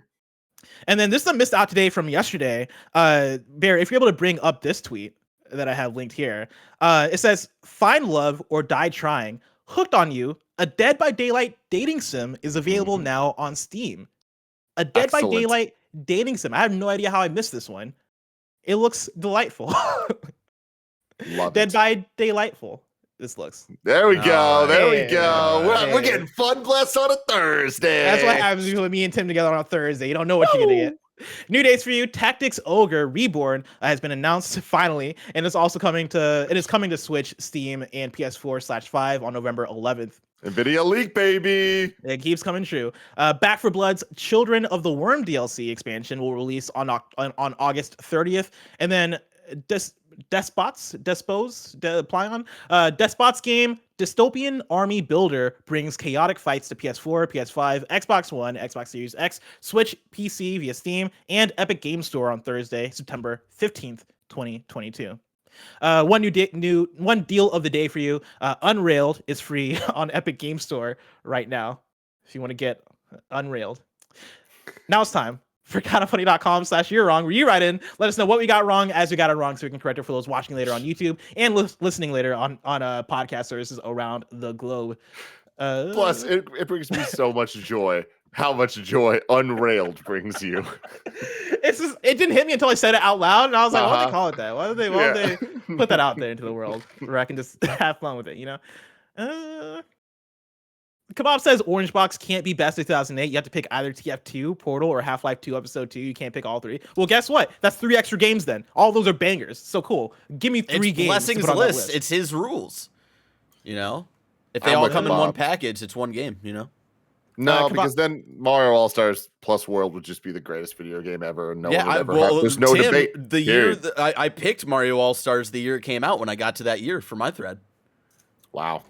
And then this is a missed out today from yesterday. Bear, if you're able to bring up this tweet that I have linked here, it says, "Find love or die trying. Hooked on You, a Dead by Daylight dating sim is available now on Steam." A Dead by Daylight dating sim. I have no idea how I missed this one. It looks delightful. Dead by Daylightful. This looks. There we go. We go. We're getting fun blessed on a Thursday. That's what happens with me and Tim together on a Thursday. You don't know what you're gonna get. New dates for you. Tactics Ogre Reborn has been announced finally, and it's also coming to Switch, Steam, and PS4/5 on November 11th. NVIDIA leak, baby. It keeps coming true. Back for Blood's Children of the Worm DLC expansion will release on August 30th, and then Plaion. Despots game Dystopian Army Builder brings chaotic fights to PS4, PS5, Xbox One, Xbox Series X, Switch, PC via Steam, and Epic Game Store on Thursday, September 15th, 2022. One deal of the day for you. Unrailed is free on Epic Game Store right now if you want to get Unrailed. Now it's time for kindafunny.com/you're wrong, where you write in, let us know what we got wrong as we got it wrong, so we can correct it for those watching later on YouTube and listening later on podcast services around the globe. Plus, it brings me so much joy. How much joy Unrailed brings you. It's just, it didn't hit me until I said it out loud, and I was like, why do they call it that? Why do they put that out there into the world where I can just have fun with it, you know? Kebab says Orange Box can't be best of 2008. You have to pick either TF2, Portal, or Half-Life 2 Episode 2. You can't pick all 3. Well, guess what? That's 3 extra games then. All those are bangers. So cool. Give me 3 games. Blessings list. It's his rules. You know? If they all come in one package, it's one game, you know? No, because then Mario All-Stars plus World would just be the greatest video game ever. And no one would ever have. There's no debate. The year I picked Mario All-Stars the year it came out when I got to that year for my thread. Wow.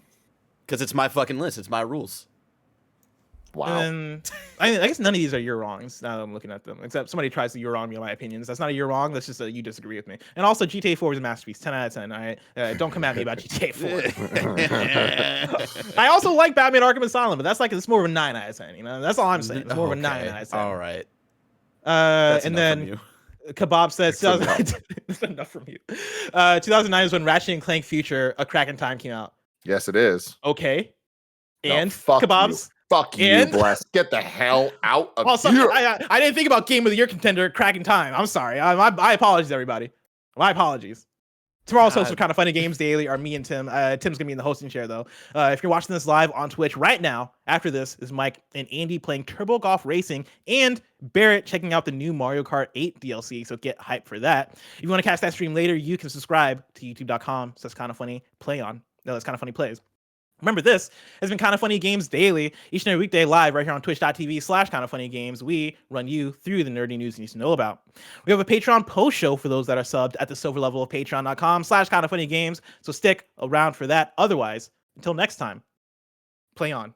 Because it's my fucking list. It's my rules. Wow. I guess none of these are your wrongs now that I'm looking at them. Except somebody tries to you're wrong me on my opinions. That's not a you're wrong. That's just that you disagree with me. And also, GTA 4 is a masterpiece. 10 out of 10. All right. Don't come at me about GTA 4. I also like Batman Arkham Asylum, but it's more of a 9 out of 10. You know, that's all I'm saying. It's more of a 9 out of 10. All right. And then Kebab says, that's enough from you. 2009 is when Ratchet and Clank Future: A Crack in Time came out. Yes, it is. Okay. And fuck Kebabs. Fuck you, Bless. Get the hell out of here. I didn't think about Game of the Year contender Crack in Time. I'm sorry. I apologize, everybody. My apologies. Tomorrow's host of Kinda Funny Games Daily are me and Tim. Tim's gonna be in the hosting chair though. If you're watching this live on Twitch right now, after this is Mike and Andy playing Turbo Golf Racing and Barrett checking out the new Mario Kart 8 DLC. So get hyped for that. If you want to catch that stream later, you can subscribe to youtube.com/kindafunny Plaion. No, that's Kinda Funny Plays. Remember, this has been Kinda Funny Games Daily, each and every weekday live right here on twitch.tv/kindafunnygames. We run you through the nerdy news you need to know about. We have a Patreon post show for those that are subbed at the silver level of patreon.com/kindafunnygames. So stick around for that. Otherwise, until next time, play on.